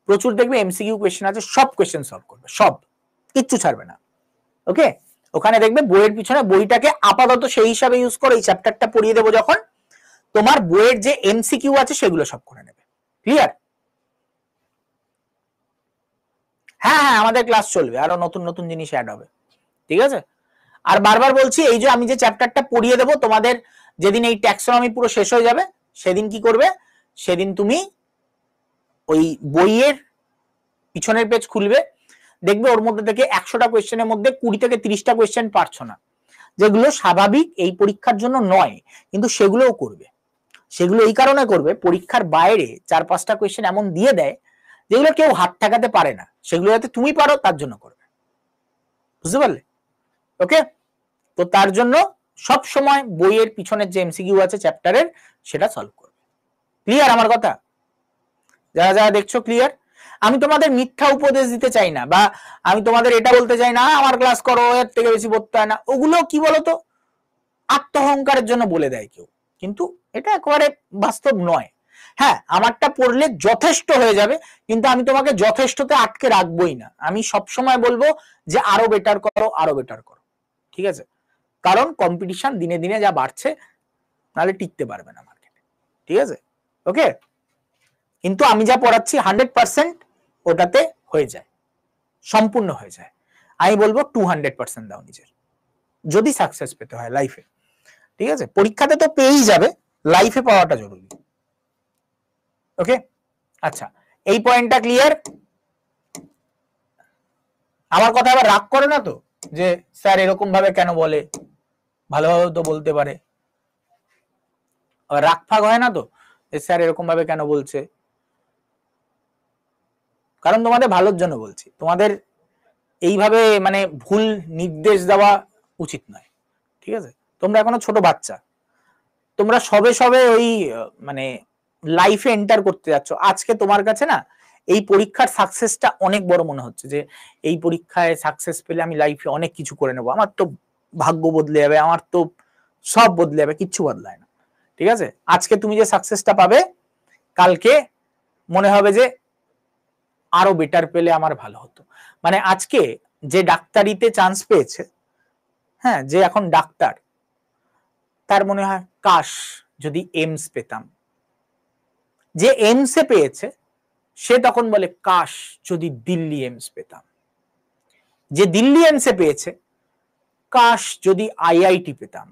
প্রচুর দেখবে এমসিকিউ কোয়েশ্চেন আছে, সব কোয়েশ্চেন সলভ করবে, সব, কিচ্ছু ছাড়বে না। ওকে, ওখানে দেখবে বইয়ের পিছনে, বইটাকে আপাতত সেই হিসাবে ইউজ করো। এই চ্যাপ্টারটা পড়িয়ে দেবো যখন, তোমার বইয়ের যে এমসিকিউ আছে সেগুলো সব করে নেবে। ক্লিয়ার? হ্যাঁ হ্যাঁ, আমাদের ক্লাস চলবে, আরো নতুন নতুন জিনিস অ্যাড হবে। ঠিক আছে, আর বারবার বলছি, এই যে আমি যে চ্যাপ্টারটা পড়িয়ে দেবো তোমাদের, যেদিন এই ট্যাক্সোনমি পুরো শেষ হয়ে যাবে সেদিন কি করবে? সেদিন তুমি ওই বইয়ের পিছনের পেজ খুলবে, দেখবে ওর মধ্যে থেকে 100টা কোয়েশ্চেনের মধ্যে 20 থেকে 30টা কোয়েশ্চেন পারছো না, যেগুলো স্বাভাবিক এই পরীক্ষার জন্য নয়, কিন্তু সেগুলোও করবে। সেগুলো এই কারণে করবে, পরীক্ষার বাইরে 4-5টা কোয়েশ্চেন এমন দিয়ে দেয় যেগুলো কেউ হাত ঠেকাতে পারে না, সেগুলো যাতে তুমি পারো তার জন্য করবে। বুঝতে পারলে? ওকে, তো তার জন্য সব সময় বইয়ের পিছনের যে এমসিকিউ আছে চ্যাপ্টারের সেটা সলভ করবে। ক্লিয়ার আমার কথা? যারা যারা দেখছো ক্লিয়ার? আমি তোমাদের মিথ্যা উপদেশ দিতে চাই না, বা আমি তোমাদের এটা বলতে চাই না আমার ক্লাস করো এর থেকে বেশি পড়তে হয় না, ওগুলো কি বলতো আত্মহংকারের জন্য বলে দেয় কেউ, কিন্তু এটা একেবারে বাস্তব নয়। হ্যাঁ, আমারটা পড়লে যথেষ্ট হয়ে যাবে, কিন্তু আমি তোমাকে যথেষ্টতে আটকে রাখবোই না, আমি সবসময় বলবো যে আরো বেটার করো, আরো বেটার করো, ঠিক আছে? কারণ কম্পিটিশন দিনে দিনে যা বাড়ছে, নাহলে টিকতে পারবে না মার্কেটে, ঠিক আছে? ওকে, কিন্তু আমি যা পড়াচ্ছি 100% ওটাতে হয়ে যায়, সম্পূর্ণ হয়ে যায়। আমি বলবো 200% দাও নিজের, যদি সাকসেস পেতে হয় লাইফে, ঠিক আছে? পরীক্ষাতে তো পেয়েই যাবে, লাইফে পাওয়াটা জরুরি। ওকে, আচ্ছা, এই পয়েন্টটা ক্লিয়ার? আমার কথা আবার রাগ করে না তো যে স্যার এরকম ভাবে কেন বলে, ভালোভাবে তো বলতে পারে, রাগ ফাগ হয় না তো যে স্যার এরকম ভাবে কেন বলছে? কারণ তোমাদের ভালোর জন্য বলছি, তোমাদের এইভাবে মানে ভুল নির্দেশ দেওয়া উচিত নয়, ঠিক আছে? তোমরা এখনো ছোট বাচ্চা, তোমরা সবে সবে ওই মানে লাইফে এন্টার করতে যাচ্ছ। আজকে তোমার কাছে না এই পরীক্ষার সাকসেসটা অনেক বড় মনে হচ্ছে, যে এই পরীক্ষায় সাকসেস পেলে আমি লাইফে অনেক কিছু করে নেবো, আমার তো ভাগ্য বদলে যাবে, আমার তো সব বদলে যাবে। কিচ্ছু বদলায় না, ঠিক আছে? আজকে তুমি যে সাকসেসটা পাবে, কালকে মনে হবে যে আরো বেটার পেলে আমার ভালো হতো। মানে আজকে যে ডাক্তারিতে চান্স পেয়েছে, হ্যাঁ, যে এখন ডাক্তার, তার মনে হয় কাশ যদি এইমস পেতাম। যে এইমসে পেয়েছে সে তখন বলে কাশ যদি দিল্লি এইমস পেতাম। যে দিল্লি এইমসে পেয়েছে কাশ যদি আইআইটি পেতাম।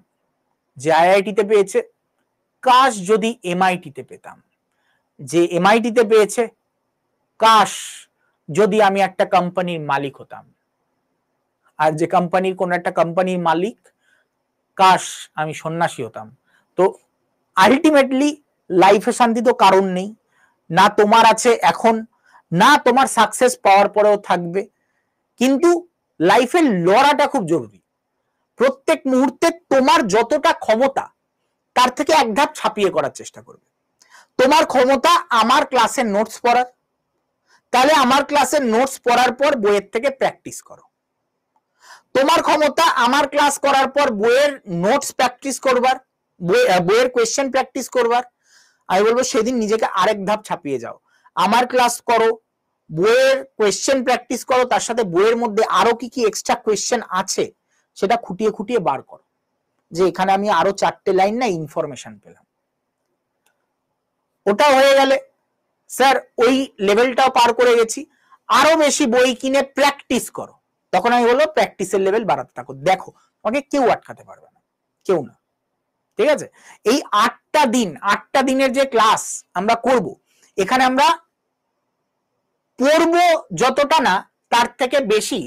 যে আইআইটিতে পেয়েছে কাশ যদি এমআইটিতে পেতাম। যে এমআইটিতে পেয়েছে কাশ যদি আমি একটা কোম্পানির মালিক হতাম। আর যে কোম্পানির কোন একটা কোম্পানির মালিক, কাশ আমি সন্ন্যাসী হতাম। তো আলটিমেটলি লাইফে শান্তি তো কারণ নেই, না তোমার আছে এখন, না তোমার সাকসেস পাওয়ার পরেও থাকবে। কিন্তু লাইফে লড়াটা খুব জরুরি। প্রত্যেক মুহূর্তে তোমার যতটা ক্ষমতা তার থেকে এক ধাপ ছাপিয়ে করার চেষ্টা করবে। তোমার ক্ষমতা আমার ক্লাসের নোটস পড়ার, তাহলে আমার ক্লাসের নোটস পড়ার পর বইয়ের থেকে প্র্যাকটিস করো। তোমার ক্ষমতা আমার ক্লাস করার পর বইয়ের নোটস প্র্যাকটিস করবার, বইয়ের কোয়েশ্চেন প্র্যাকটিস করবার। আমি বলবো সেদিন নিজেকে আরেক ধাপ ছাপিয়ে যাও, আমার ক্লাস করো, বইয়ের কোয়েশ্চেন প্র্যাকটিস করো, তার সাথে বইয়ের মধ্যে আরো কি কি এক্সট্রা কোয়েশ্চেন আছে সেটা খুঁটিয়ে খুঁটিয়ে বার করো, যে এখানে আমি আরো 4টে লাইন না ইনফরমেশন পেলাম। ওটা হয়ে গেলে স্যার ওই লেভেলটাও পার করে গেছি, আরো বেশি বই কিনে প্র্যাকটিস করো। তখন আমি বলবো প্র্যাকটিসের লেভেল বাড়াতে থাকো, দেখো তোমাকে কেউ আটকাতে পারবে না, কেউ না, ঠিক আছে? এই 8টা দিনের যে ক্লাস আমরা করব, এখানে আমরা পড়বো যতটা না, তার থেকে বেশি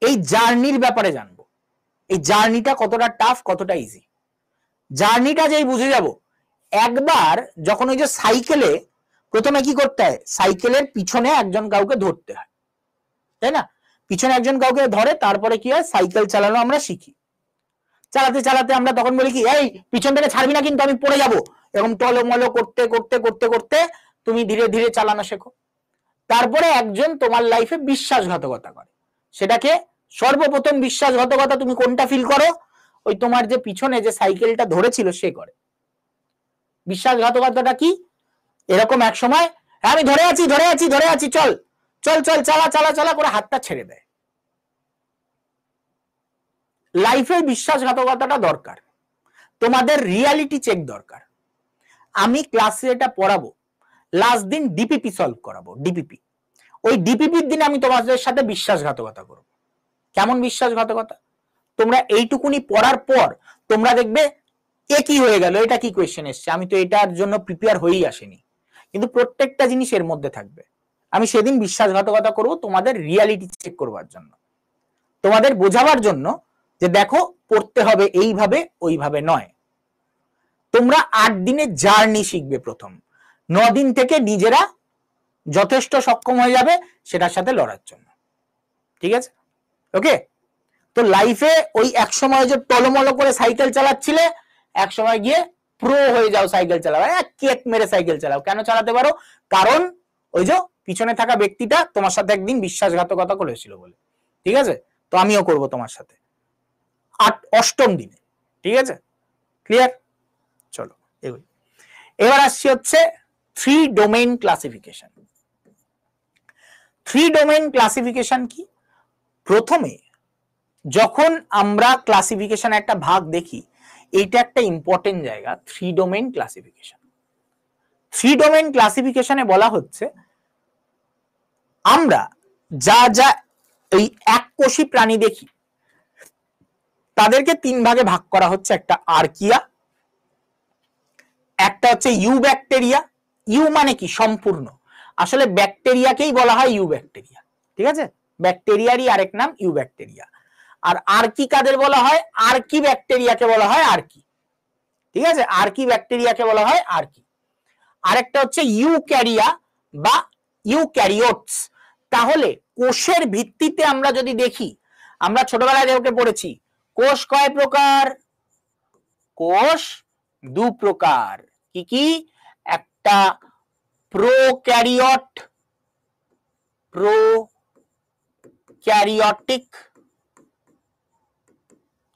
এই জার্নির ব্যাপারে জানবো। এই জার্নিটা কতটা টাফ, কতটা ইজি, জার্নিটা যেই বুঝে যাব। একবার যখন ওই যে সাইকেলে প্রথমে কি করতে হয়, সাইকেলের পিছনে একজন কাউকে ধরতে হয়, তাই না? পিছনে একজন কাউকে ধরে, তারপরে কি হয়, সাইকেল চালানো আমরা শিখি। চালাতে চালাতে আমরা তখন বলি কি, এই পিছন থেকে ছাড়বি না কিন্তু আমি পড়ে যাব, এরকম টলমলো করতে করতে করতে করতে তুমি ধীরে ধীরে চালানো শেখো। তারপরে একজন তোমার লাইফে বিশ্বাসঘাতকতা করে, সেটাকে সর্বপ্রথম বিশ্বাসঘাতকতা তুমি কোনটা ফিল করো, ওই তোমার যে পিছনে যে সাইকেলটা ধরেছিল সে করে। বিশ্বাসঘাতকতাটা কি, এরকম এক সময় আমি ধরে আছি ধরে আছি ধরে আছি, চল চল চল চালা চালা চালা করে হাতটা ছেড়ে দেয়। লাইফে বিশ্বাসঘাতকতাটা দরকার, তোমাদের রিয়ালিটি চেক দরকার। আমি ক্লাসে এটা পড়াবো, লাস্ট দিন ডিপিপি সলভ করাবো, ডিপিপি। ওই ডিপিপির দিন আমি তোমাদের সাথে বিশ্বাসঘাতকতা করব। কেমন বিশ্বাসঘাতকতা? তোমরা এইটুকুনি পড়ার পর তোমরা দেখবে একই হয়ে গেল, এটা কি কোয়েশ্চেন এসছে? আমি তো এটার জন্য প্রিপেয়ার হয়েই আসিনি, কিন্তু প্রত্যেকটা জিনিস এর মধ্যে থাকবে। আমি সেদিন বিশ্বাসঘাতকতা করব তোমাদের রিয়ালিটি চেক করবার জন্য, তোমাদের বোঝাবার জন্য যে দেখো পড়তে হবে এইভাবে ওইভাবে নয়। তোমরা 8 দিনের জার্নি শিখবে প্রথম, 9 দিন থেকে নিজেরা যথেষ্ট সক্ষম হয়ে যাবে সেটার সাথে লড়ার জন্য, ঠিক আছে? ওকে, তো লাইফে ওই এক সময় যে টলমলো করে সাইকেল চালাচ্ছিলে, এক সময় গিয়ে প্রো হয়ে যাও সাইকেল চালাও, কেক মেরে সাইকেল চালাও। কেন চালাতে পারো? কারণ ওই যে পিছনে থাকা ব্যক্তিটা তোমার সাথে একদিন বিশ্বাসঘাতকতা করেছিল বলে, ঠিক আছে? তো আমিও করব তোমার সাথে 8ম দিনে, ঠিক আছে? ক্লিয়ার? চলো এগুলো এবার আসছি হচ্ছে 3 ডোমেইন ক্লাসিফিকেশন। 3 ডোমেইন ক্লাসিফিকেশন কি? প্রথমে যখন আমরা ক্লাসিফিকেশন একটা ভাগ দেখি, এইটা একটা ইম্পর্টেন্ট জায়গা, 3 ডোমেইন ক্লাসিফিকেশন। 3 ডোমেইন ক্লাসিফিকেশনে বলা হচ্ছে আমরা যা যা এই এককোষী প্রাণী দেখি তাদেরকে 3 ভাগে ভাগ করা হচ্ছে। একটা আর্কিয়া, একটা হচ্ছে ইউ ব্যাকটেরিয়া। ইউ মানে কি? সম্পূর্ণ। আসলে ব্যাকটেরিয়াকেই বলা হয় ইউ ব্যাকটেরিয়া, ঠিক আছে? ব্যাকটেরিয়ারই আরেক নাম ইউ ব্যাকটেরিয়া। আর আর্কি কাদের বলা হয়? আর্কি ব্যাকটেরিয়াকে বলা হয় আর্কি, ঠিক আছে? আর্কি ব্যাকটেরিয়াকে বলা হয় আর্কি। আরেকটা হচ্ছে ইউক্যারিয়া বা ইউক্যারিওটস। তাহলে কোষের ভিত্তিতে আমরা যদি দেখি, আমরা ছোটবেলায় যেটা পড়েছি, কোষ কয় প্রকার? কোষ 2 প্রকার। কি কি? একটা প্রোক্যারিওটিক,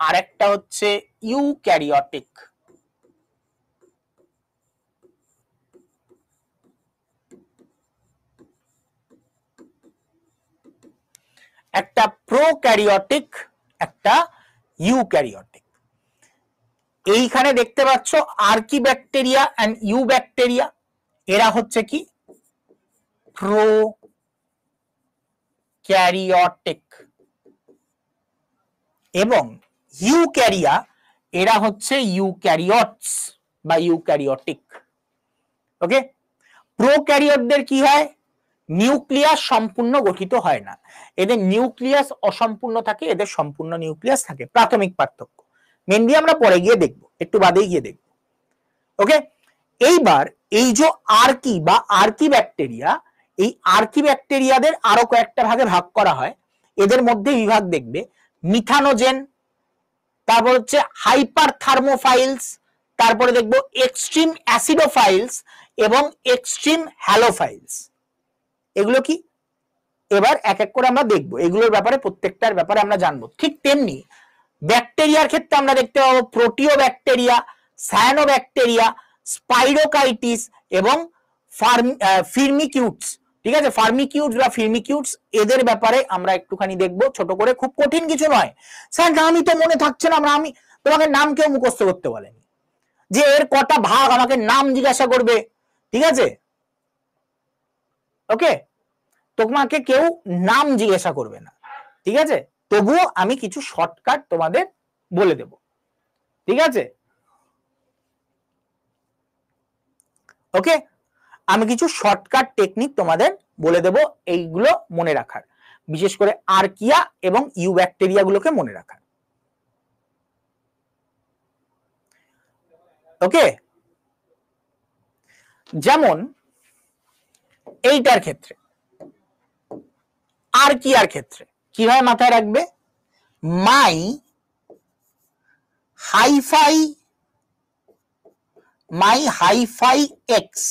আর একটা হচ্ছে ইউক্যারিওটিক। একটা প্রোক্যারিওটিক, একটা ইউক্যারিওটিক। এইখানে দেখতে পাচ্ছ আর্কি ব্যাকটেরিয়া এন্ড ইউ ব্যাকটেরিয়া, এরা হচ্ছে কি? প্রোক্যারিওটিক। এবং ইউক্যারিয়া, এরা হচ্ছে ইউক্যারিওটস বা ইউক্যারিওটিক। ওকে, প্রোক্যারিওটদের কি হয়? নিউক্লিয়াস সম্পূর্ণ গঠিত হয় না, এদের নিউক্লিয়াস অসম্পূর্ণ থাকে, এদের সম্পূর্ণ নিউক্লিয়াস থাকে। প্রাথমিক পার্থক্য মেনলি আমরা পরে গিয়ে দেখব, একটু বাদে গিয়ে দেখব। ওকে, এইবার এই যে আর্কি বা আর্কি ব্যাকটেরিয়া, এই আর্কি ব্যাকটেরিয়াদের আরো কয়েকটা ভাগে ভাগ করা হয়। এদের মধ্যে বিভাগ দেখবে মিথানোজেন, তারপর হচ্ছে হাইপার থার্মোফাইলস, তারপরে দেখবো এক্সট্রিম অ্যাসিডোফাইলস এবং এক্সট্রিম হ্যালোফাইলস। এগুলো কি? এবার এক এক করে আমরা দেখবো, এগুলোর ব্যাপারে প্রত্যেকটার ব্যাপারে আমরা জানবো। ঠিক তেমনি ব্যাকটেরিয়ার ক্ষেত্রে আমরা দেখতে পাবো প্রোটিও ব্যাকটেরিয়া, সায়ানোব্যাকটেরিয়া, স্পাইরোকাইটিস এবং ফির্মিকিউটস, ঠিক আছে? ফার্মিকিউটস বা ফির্মিকিউটস, এদের ব্যাপারে আমরা একটুখানি দেখবো ছোট করে, খুব কঠিন কিছু নয়। স্যার নামই তো মনে থাকছে না, আমি তোমাকে নাম কেউ মুখস্থ করতে বলেনি, যে এর কটা ভাগ আমাকে নাম জিজ্ঞাসা করবে, ঠিক আছে? ওকে, তোমাকে কেউ নাম জিজ্ঞাসা করবে না, ঠিক আছে? তবুও আমি কিছু শর্টকাট তোমাদের বলে দেব, ঠিক আছে? ওকে, আমি কিছু শর্টকাট টেকনিক তোমাদের বলে দেব, এইগুলো মনে রাখার, বিশেষ করে আর্কিয়া এবং ইউ ব্যাকটেরিয়া গুলোকে মনে রাখার। ওকে, যেমন এইটার ক্ষেত্রে, আর্কিয়ার ক্ষেত্রে কিভাবে মাথায় রাখবে? মাই হাইফাই এক্স,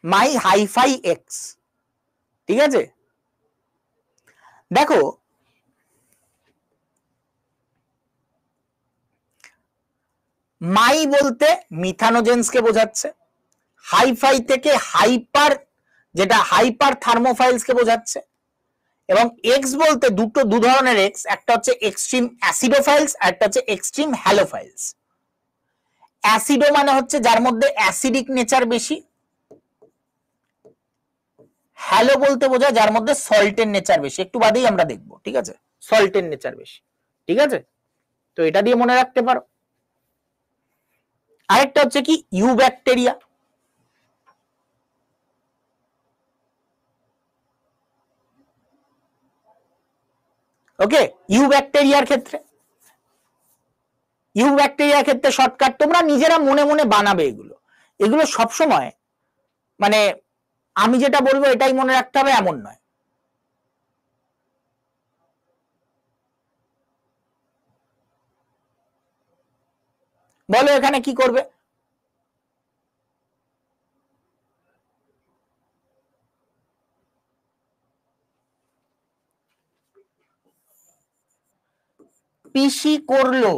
মাই হাইফাই এক্স, ঠিক আছে? দেখো মাই বলতে মিথানোজেন্সকে বোঝাচ্ছে, হাইফাই থেকে হাইপার, যেটা হাইপার থার্মোফাইলসকে বোঝাচ্ছে, এবং এক্স বলতে দু ধরনের এক্স, একটা হচ্ছে এক্সট্রিম অ্যাসিডোফাইলস আর একটা হচ্ছে এক্সট্রিম হ্যালোফাইলস। অ্যাসিডো মানে হচ্ছে যার মধ্যে অ্যাসিডিক নেচার বেশি, হ্যালো বলতে বোঝায় যার মধ্যে সল্টের নেচার বেশি, একটু বাদেই আমরা দেখবো, ঠিক আছে? সল্টের নেচার বেশি, ঠিক আছে? তো এটা দিয়ে মনে রাখতে পারো। আরেকটা হচ্ছে কি ইউ ব্যাকটেরিয়া। ওকে, ইউ ব্যাকটেরিয়ার ক্ষেত্রে শর্টকাট তোমরা নিজেরা মনে মনে বানাবে। এগুলো সবসময় মানে আমি যেটা বলবো এটাই মনে রাখতে হবে এমন নয়। বলো এখানে কি করবে? পিসি করলো,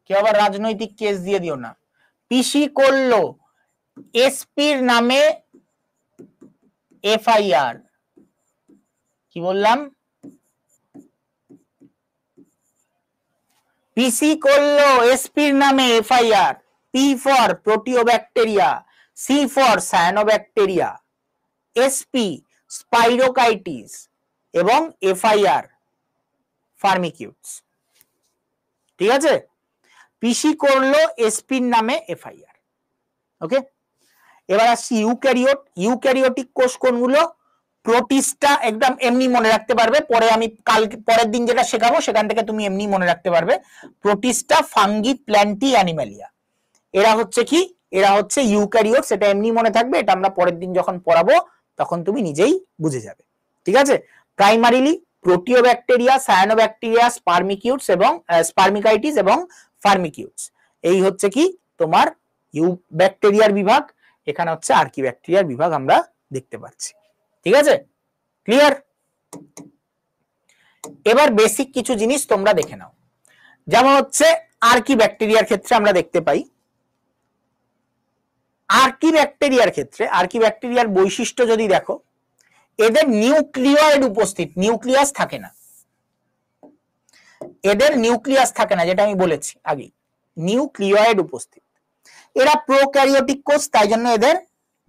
কেউ আবার রাজনৈতিক কেস দিয়ে দিও না। পিসি করলো, এসপির নামে এফআইআর। কি বললাম? পিসি করলো, এসপির নামে FIR. P for proteobacteria, C for cyanobacteria, SP spirochaetes এবং এফআইআর ফার্মিকিউটস। ঠিক আছে, পিসি করলো, এসপির নামে এফআইআর। ওকে, এবার আসছি ইউক্যারিওট। ইউক্যারিওটিক কোষ কোনগুলো? প্রোটিস্টা, একদম এমনি মনে রাখতে পারবে, পরে আমি পরের দিন যেটা শেখাবো সেখান থেকে তুমি এমনি মনে রাখতে পারবে। প্রোটিস্টা, ফাঙ্গি, প্ল্যান্টি, অ্যানিমালিয়া, এরা হচ্ছে কি? এরা হচ্ছে ইউক্যারিওট। সেটা এমনি মনে থাকবে, এটা আমরা পরের দিন যখন পড়াবো তখন তুমি নিজেই বুঝে যাবে। ঠিক আছে, প্রাইমারিলি প্রোটিওব্যাকটেরিয়া, সায়ানোব্যাকটেরিয়া, স্পার্মিকিউটস এবং স্পার্মিকাইটিস এবং ফার্মিকিউটস, এই হচ্ছে কি তোমার ইউ ব্যাকটেরিয়ার বিভাগ। এখানে হচ্ছে আর্কিব্যাকটেরিয়ার বিভাগ আমরা দেখতে পাচ্ছি। ঠিক আছে, ক্লিয়ার? এবার বেসিক কিছু জিনিস তোমরা দেখে নাও। যেমন হচ্ছে আর্কিব্যাকটেরিয়ার ক্ষেত্রে আমরা দেখতে পাই, আর্কিব্যাকটেরিয়ার বৈশিষ্ট্য যদি দেখো, এদের নিউক্লিয়য়েড উপস্থিত, নিউক্লিয়াস থাকে না। এদের নিউক্লিয়াস থাকে না, যেটা আমি বলেছি আগে, নিউক্লিয়য়েড উপস্থিত। এরা প্রোক্যারিওটিক কোষ, তাই জন্য এদের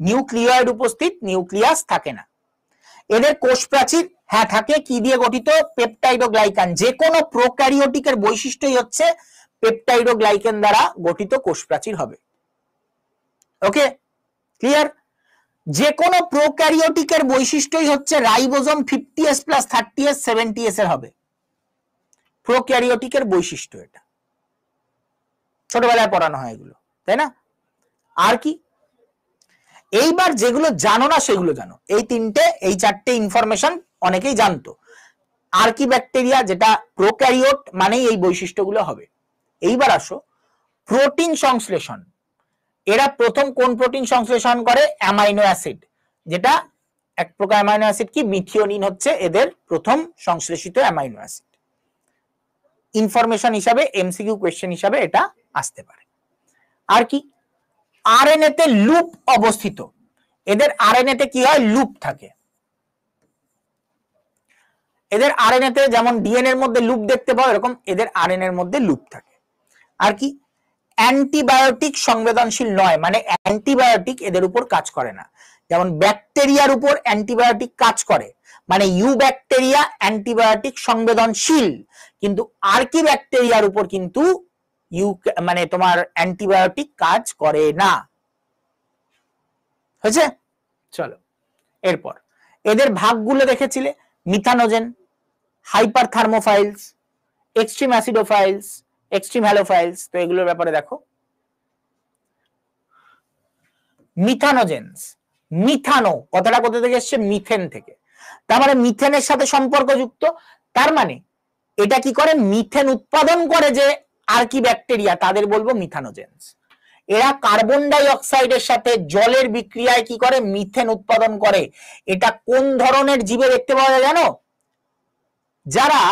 নিউক্লিয়য়েড উপস্থিত, নিউক্লিয়াস থাকে না। এদের কোষ প্রাচীর হ্যাঁ থাকে, কি দিয়ে গঠিত? পেপটাইডোগ্লাইকান। যে কোনো প্রোক্যারিওটিকের বৈশিষ্ট্যই হচ্ছে পেপটাইডোগ্লাইকান দ্বারা গঠিত কোষ প্রাচীর হবে। ওকে, ক্লিয়ার? যে কোনো প্রোক্যারিওটিকের বৈশিষ্ট্যই হচ্ছে ribosome 50s plus 30s 70s এর হবে। প্রোক্যারিওটিকের বৈশিষ্ট্য এটা, ছোটবেলায় পড়ানো হয় এগুলো, তাই না? আর কি? এইবার যেগুলো জানো না সেগুলো জানো। এই চারটে ইনফরমেশন অনেকেই জানতো। আর্কিব্যাকটেরিয়া যেটা প্রোক্যারিওট মানেই এই বৈশিষ্ট্যগুলো হবে। এইবার আসো প্রোটিন সংশ্লেষণ। এরা প্রথম কোন প্রোটিন সংশ্লেষণ করে? অ্যামাইনো অ্যাসিড, যেটা এক প্রকার অ্যামাইনো অ্যাসিড কি মিথিওনিন হচ্ছে এদের প্রথম সংশ্লেষিত অ্যামাইনো অ্যাসিড। ইনফরমেশন হিসাবে, এমসিকিউ কোশ্চেন হিসাবে এটা আসতে পারে। আর কি? আরএনএ তে লুপ অবস্থিত। এদের আরএনএ তে কি হয়? লুপ থাকে। এদের আরএনএ তে যেমন ডিএনএ এর মধ্যে লুপ দেখতে পাও, এরকম এদের আরএনএ এর মধ্যে লুপ থাকে। আর কি? অ্যান্টিবায়োটিক সংবেদনশীল নয়, মানে অ্যান্টিবায়োটিক এদের উপর কাজ করে না। যেমন ব্যাকটেরিয়ার উপর অ্যান্টিবায়োটিক কাজ করে, মানে ইউ ব্যাকটেরিয়া অ্যান্টিবায়োটিক সংবেদনশীল, কিন্তু আর্কিব্যাকটেরিয়ার উপর কিন্তু মানে তোমার অ্যান্টিবায়োটিক কাজ করে না। হয়েছে? চলো এরপর এদের ভাগগুলো দেখেছিলে, methanogen, hyper thermophiles, extreme অ্যাসিডোফাইলস, extreme হ্যালোফাইলস। তো এগুলোর ব্যাপারে দেখো, মিথানোজেনস, মিথানো কথাটা কোথা থেকে এসছে? মিথেন থেকে। তার মানে মিথেনের সাথে সম্পর্কযুক্ত, তার মানে এটা কি করে? মিথেন উৎপাদন করে যে আর্কিব্যাকটেরিয়া, তাদের বলবো মিথানোজেনস। এরা কার্বন ডাই অক্সাইডের সাথে জলের বিক্রিয়ায় কি করে? মিথেন উৎপাদন করে। এটা কোন ধরনের জীবে দেখতে পাওয়া যায় জানো? যারা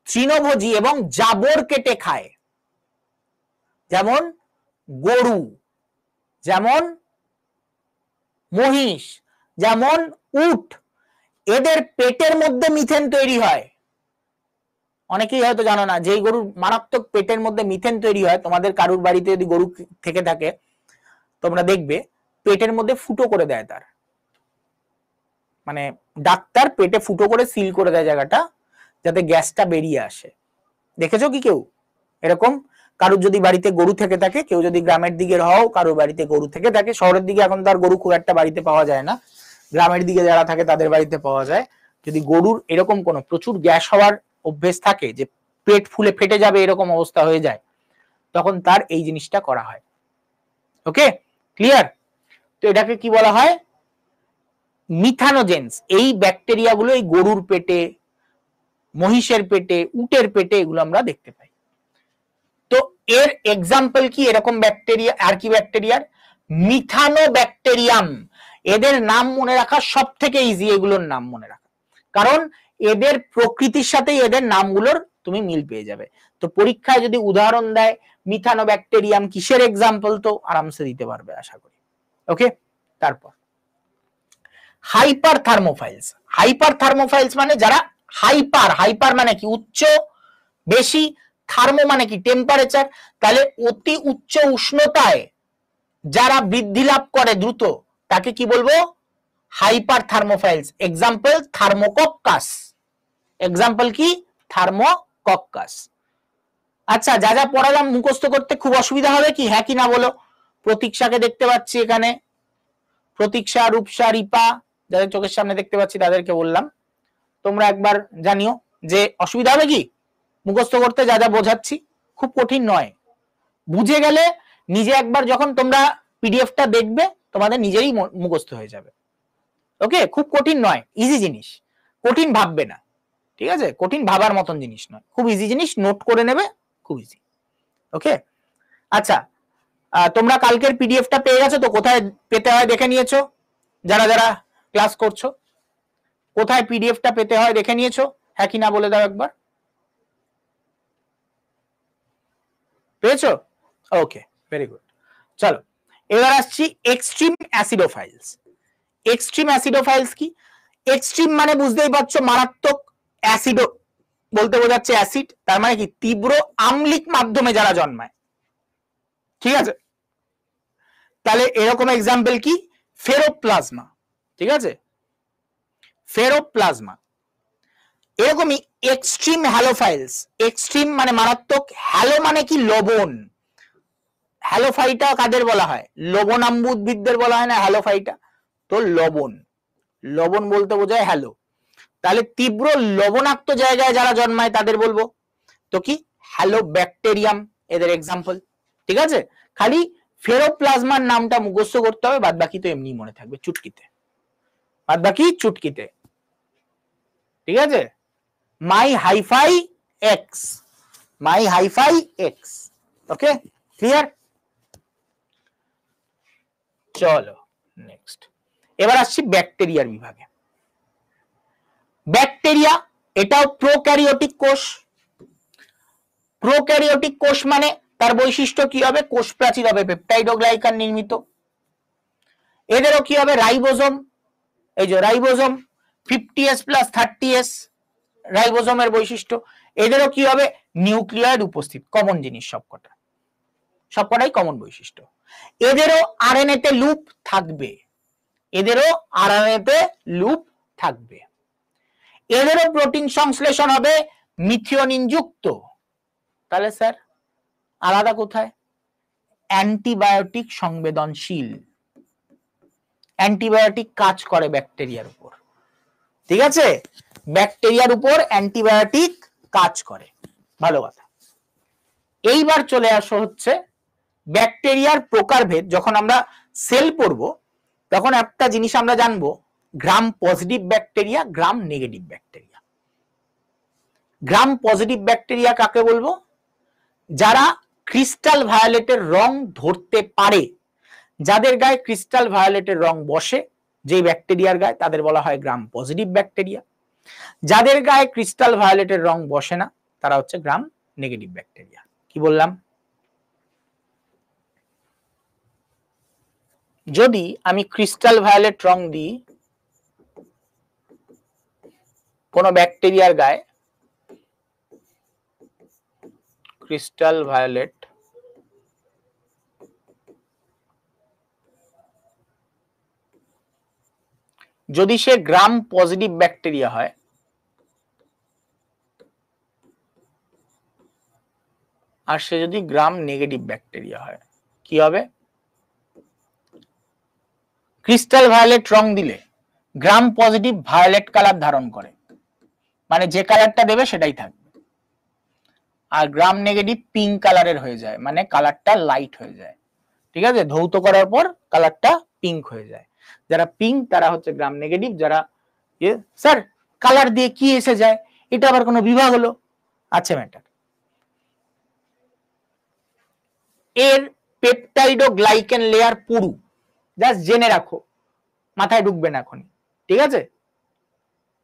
তৃণভোজী এবং জাবর কেটে খায়, যেমন গরু, যেমন মহিষ, যেমন উট, এদের পেটের মধ্যে মিথেন তৈরি হয়। অনেকেই হয়তো জানো না, যেই গরুর মারাত্মক পেটের মধ্যে মিথেন তৈরি হয়, তোমাদের কারুর বাড়িতে যদি গরু থেকে থাকে তোমরা দেখবে পেটের মধ্যে ফুটো করে দেয় তার, মানে ডাক্তার পেটে ফুটো করে সিল করে দেয় জায়গাটা, যাতে গ্যাসটা বেরিয়ে আসে। দেখেছো কি কেউ এরকম? কারোর যদি বাড়িতে গরু থেকে থাকে, কেউ যদি গ্রামের দিকের হও, কারোর বাড়িতে গরু থেকে থাকে, শহরের দিকে এখন তার গরু খুব একটা বাড়িতে পাওয়া যায় না, গ্রামের দিকে যারা থাকে তাদের বাড়িতে পাওয়া যায়, যদি গরুর এরকম কোনো প্রচুর গ্যাস হওয়ার অভ্যেস থাকে, যে পেট ফুলে ফেটে যাবে এরকম অবস্থা হয়ে যায়, তখন তার এই জিনিসটা করা হয়। ওকে, ক্লিয়ার? তো এটাকে কি বলা হয়? মিথানোজেন্স। এই ব্যাকটেরিয়াগুলো এই গরুর পেটে, মহিষের পেটে, উটের পেটে এগুলো আমরা দেখতে পাই। তো এর এক্সাম্পল কি এরকম ব্যাকটেরিয়া? আর কি ব্যাকটেরিয়ার? মিথানোব্যাকটেরিয়াম। এদের নাম মনে রাখা সব থেকে ইজি, এগুলোর নাম মনে রাখা, কারণ এদের প্রকৃতির সাথে এদের নামগুলোর তুমি মিল পেয়ে যাবে। তো পরীক্ষায় যদি উদাহরণ দেয় মিথানোব্যাকটেরিয়াম কিসের এক্সাম্পল, তো আরামসে দিতে পারবে আশা করি। ওকে, তারপর হাইপার থার্মোফাইলস। হাইপার থার্মোফাইলস মানে যারা হাইপার, হাইপার মানে কি উচ্চ, বেশি, থার্মো মানে কি টেম্পারেচার, তাহলে অতি উচ্চ উষ্ণতায় যারা বৃদ্ধি লাভ করে দ্রুত, তাকে কি বলবো? Hyper thermophiles. এক্সাম্পল থার্মোকক্কাস। এক্সাম্পল কি? থার্মোকক্কাস। আচ্ছা, যা যা পড়ালাম মুখস্থ করতে খুব অসুবিধা হবে কি? হ্যাঁ কি না বলো? প্রতীক্ষাকে দেখতে পাচ্ছি এখানে, প্রতীক্ষা, রূপসা, রিপা, যাদের চোখের সামনে দেখতে পাচ্ছি তাদেরকে বললাম, তোমরা একবার জানিও যে অসুবিধা হবে কি মুখস্থ করতে। যা যা বোঝাচ্ছি খুব কঠিন নয়, বুঝে গেলে নিজে একবার যখন তোমরা পিডিএফটা দেখবে তোমাদের নিজেই মুখস্থ হয়ে যাবে। ওকে, খুব কঠিন নয়, ইজি জিনিস, কঠিন ভাববে না, ঠিক আছে? কঠিন ভাবার মতন জিনিস নয়, খুব ইজি জিনিস, নোট করে নেবে, খুব ইজি। ওকে, আচ্ছা, তোমরা কালকের পিডিএফটা পেয়ে গেছো তো? কোথায় পেতে হয় দেখে নিয়েছো? যারা যারা ক্লাস করছো কোথায় পিডিএফটা পেতে হয় দেখে নিয়েছো? হ্যাঁ কি না বলে দাও একবার। পেয়েছো? ওকে, ভেরি গুড। চলো এবার আসছি এক্সট্রিম অ্যাসিডোফাইলস। এক্সট্রিম অ্যাসিডোফাইলস কি? এক্সট্রিম মানে বুঝতেই পারছো মারাত্মক, অ্যাসিডো বলতে বোঝাচ্ছে অ্যাসিড, তার মানে কি তীব্র আম্লিক মাধ্যমে যারা জন্মায়, ঠিক আছে? তাহলে এরকম এক্সাম্পল কি? ফেরোপ্লাজমা, ঠিক আছে? ফেরোপ্লাজমা। এরকমই এক্সট্রিম হ্যালোফাইলস। এক্সট্রিম মানে মারাত্মক, হ্যালো মানে কি লবণ। হ্যালোফাইটা কাদের বলা হয়? লবণাম্ব উদ্ভিদদের বলা হয় না হ্যালোফাইটা? তো লবণ, লবণ বলতে বোঝায় হ্যালো। তাহলে তীব্র লবণাক্ত জায়গায় যারা জন্মায় তাদের বলবো তো কি? হ্যালো ব্যাকটেরিয়াম এদের এক্সাম্পল, ঠিক আছে? খালি ফেরোপ্লাজমার নামটা মুখস্থ করতে হবে, বাদ বাকি তো এমনি মনে থাকবে চুটকিতে, বাদ বাকি চুটকিতে, ঠিক আছে? মাই হাইফাই এক্স, মাই হাইফাই এক্স। ওকে, ক্লিয়ার? চলো নেক্সট, এবার আসছি ব্যাকটেরিয়ার বিভাগে। ব্যাকটেরিয়া এটাও প্রোক্যারিওটিক কোষ। প্রোক্যারিওটিক কোষ মানে তার বৈশিষ্ট্য কি হবে? কোষ প্রাচীর হবে পেপটাইড ও গ্লাইকান নির্মিত। এদেরও কি হবে? রাইবোজোম। এই যে রাইবোজোম 50s + 30s রাইবোজোমের বৈশিষ্ট্য। এদেরও কি হবে? নিউক্লিয়েড উপস্থিত, কমন জিনিস সবকটা, সবকটাই কমন বৈশিষ্ট্য। এদেরও আরএনএ তে লুপ থাকবে, এদেরও আরএনএ তে লুপ থাকবে। এদেরও প্রোটিন সংশ্লেষণ হবে মিথিওনিন যুক্ত। তাহলে স্যার আলাদা কোথায়? অ্যান্টিবায়োটিক সংবেদনশীল, অ্যান্টিবায়োটিক কাজ করে ব্যাকটেরিয়ার উপর, ঠিক আছে? ব্যাকটেরিয়ার উপর অ্যান্টিবায়োটিক কাজ করে, ভালো কথা। এইবার চলে আসো হচ্ছে ব্যাকটেরিয়ার প্রকারভেদ। যখন আমরা সেল পড়ব তখন একটা জিনিস আমরা জানবো, গ্রাম পজিটিভ ব্যাকটেরিয়া, গ্রাম নেগেটিভ ব্যাকটেরিয়া। গ্রাম পজিটিভ ব্যাকটেরিয়া কাকে বলবো? যারা ক্রিস্টাল ভায়োলেটের রং ধরতে পারে, যাদের গায়ে ক্রিস্টাল ভায়োলেটের রং বসে, যে ব্যাকটেরিয়ার গায়ে, তাদের বলা হয় গ্রাম পজিটিভ ব্যাকটেরিয়া। যাদের গায়ে ক্রিস্টাল ভায়োলেটের রং বসে না তারা হচ্ছে গ্রাম নেগেটিভ ব্যাকটেরিয়া। কি বললাম? যদি আমি ক্রিস্টাল ভায়োলেট রং দিই কোন ব্যাকটেরিয়ার গায়ে, ক্রিস্টাল ভায়োলেট, যদি সে গ্রাম পজিটিভ ব্যাকটেরিয়া হয়, আর সে যদি গ্রাম নেগেটিভ ব্যাকটেরিয়া হয় কি হবে? ক্রিস্টাল ভায়োলেট রং দিলে গ্রাম পজিটিভ ভায়োলেট কালার ধারণ করে, মানে যে কালারটা দেবে সেটাই থাকবে। আর গ্রাম নেগেটিভ পিঙ্ক কালারের হয়ে যায়, মানে কালারটা লাইট হয়ে যায়। ঠিক আছে, ধৌত করার পর কালারটা পিঙ্ক হয়ে যায়। যারা পিঙ্ক তারা হচ্ছে গ্রাম নেগেটিভ। যারা স্যার কালার দিয়ে কি এসে যায়, এটা আবার কোনো বিভাগ হলো? আচ্ছা ম্যাটার, এর পেপটাইডো গ্লাইকেন লেয়ার পুরু, জাস্ট জেনে রাখো, মাথায় ঢুকবে না এখনই। ঠিক আছে,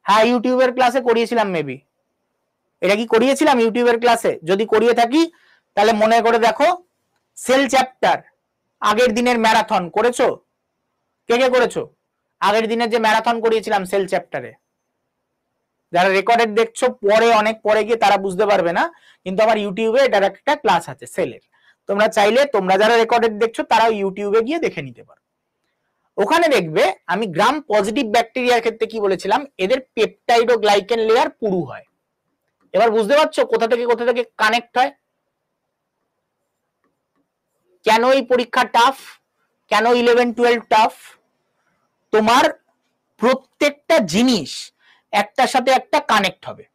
হ্যাঁ ইউটিউবের ক্লাসে করিয়েছিলাম মেবি। এটা কি করিয়েছিলাম ইউটিউবের ক্লাসে? যদি করিয়ে থাকি তাহলে মনে করে দেখো, সেল চ্যাপ্টার আগের দিনের ম্যারাথন করেছো? কে কে করেছো? আগের দিনের যে ম্যারাথন করিয়েছিলাম সেল চ্যাপ্টারে, যারা রেকর্ডেড দেখছো পরে, অনেক পরে গিয়ে তারা বুঝতে পারবে না, কিন্তু আমার ইউটিউবে এটার একটা ক্লাস আছে সেলের। তোমরা চাইলে, তোমরা যারা রেকর্ডেড দেখছো তারা ইউটিউবে গিয়ে দেখে নিতে পারো। ওখানে দেখবে আমি গ্রাম পজিটিভ ব্যাকটেরিয়ার ক্ষেত্রে কি বলেছিলাম, এদের পেপটাইডো গ্লাইকেন লেয়ার পুরু হয়। এবার বুঝতে পারছো কোথা থেকে কোথা থেকে কানেক্ট হয়, কেন এই পরীক্ষা টাফ, কেন 11-12 টাফ। তোমার প্রত্যেকটা জিনিস একটার সাথে একটা কানেক্ট হবে,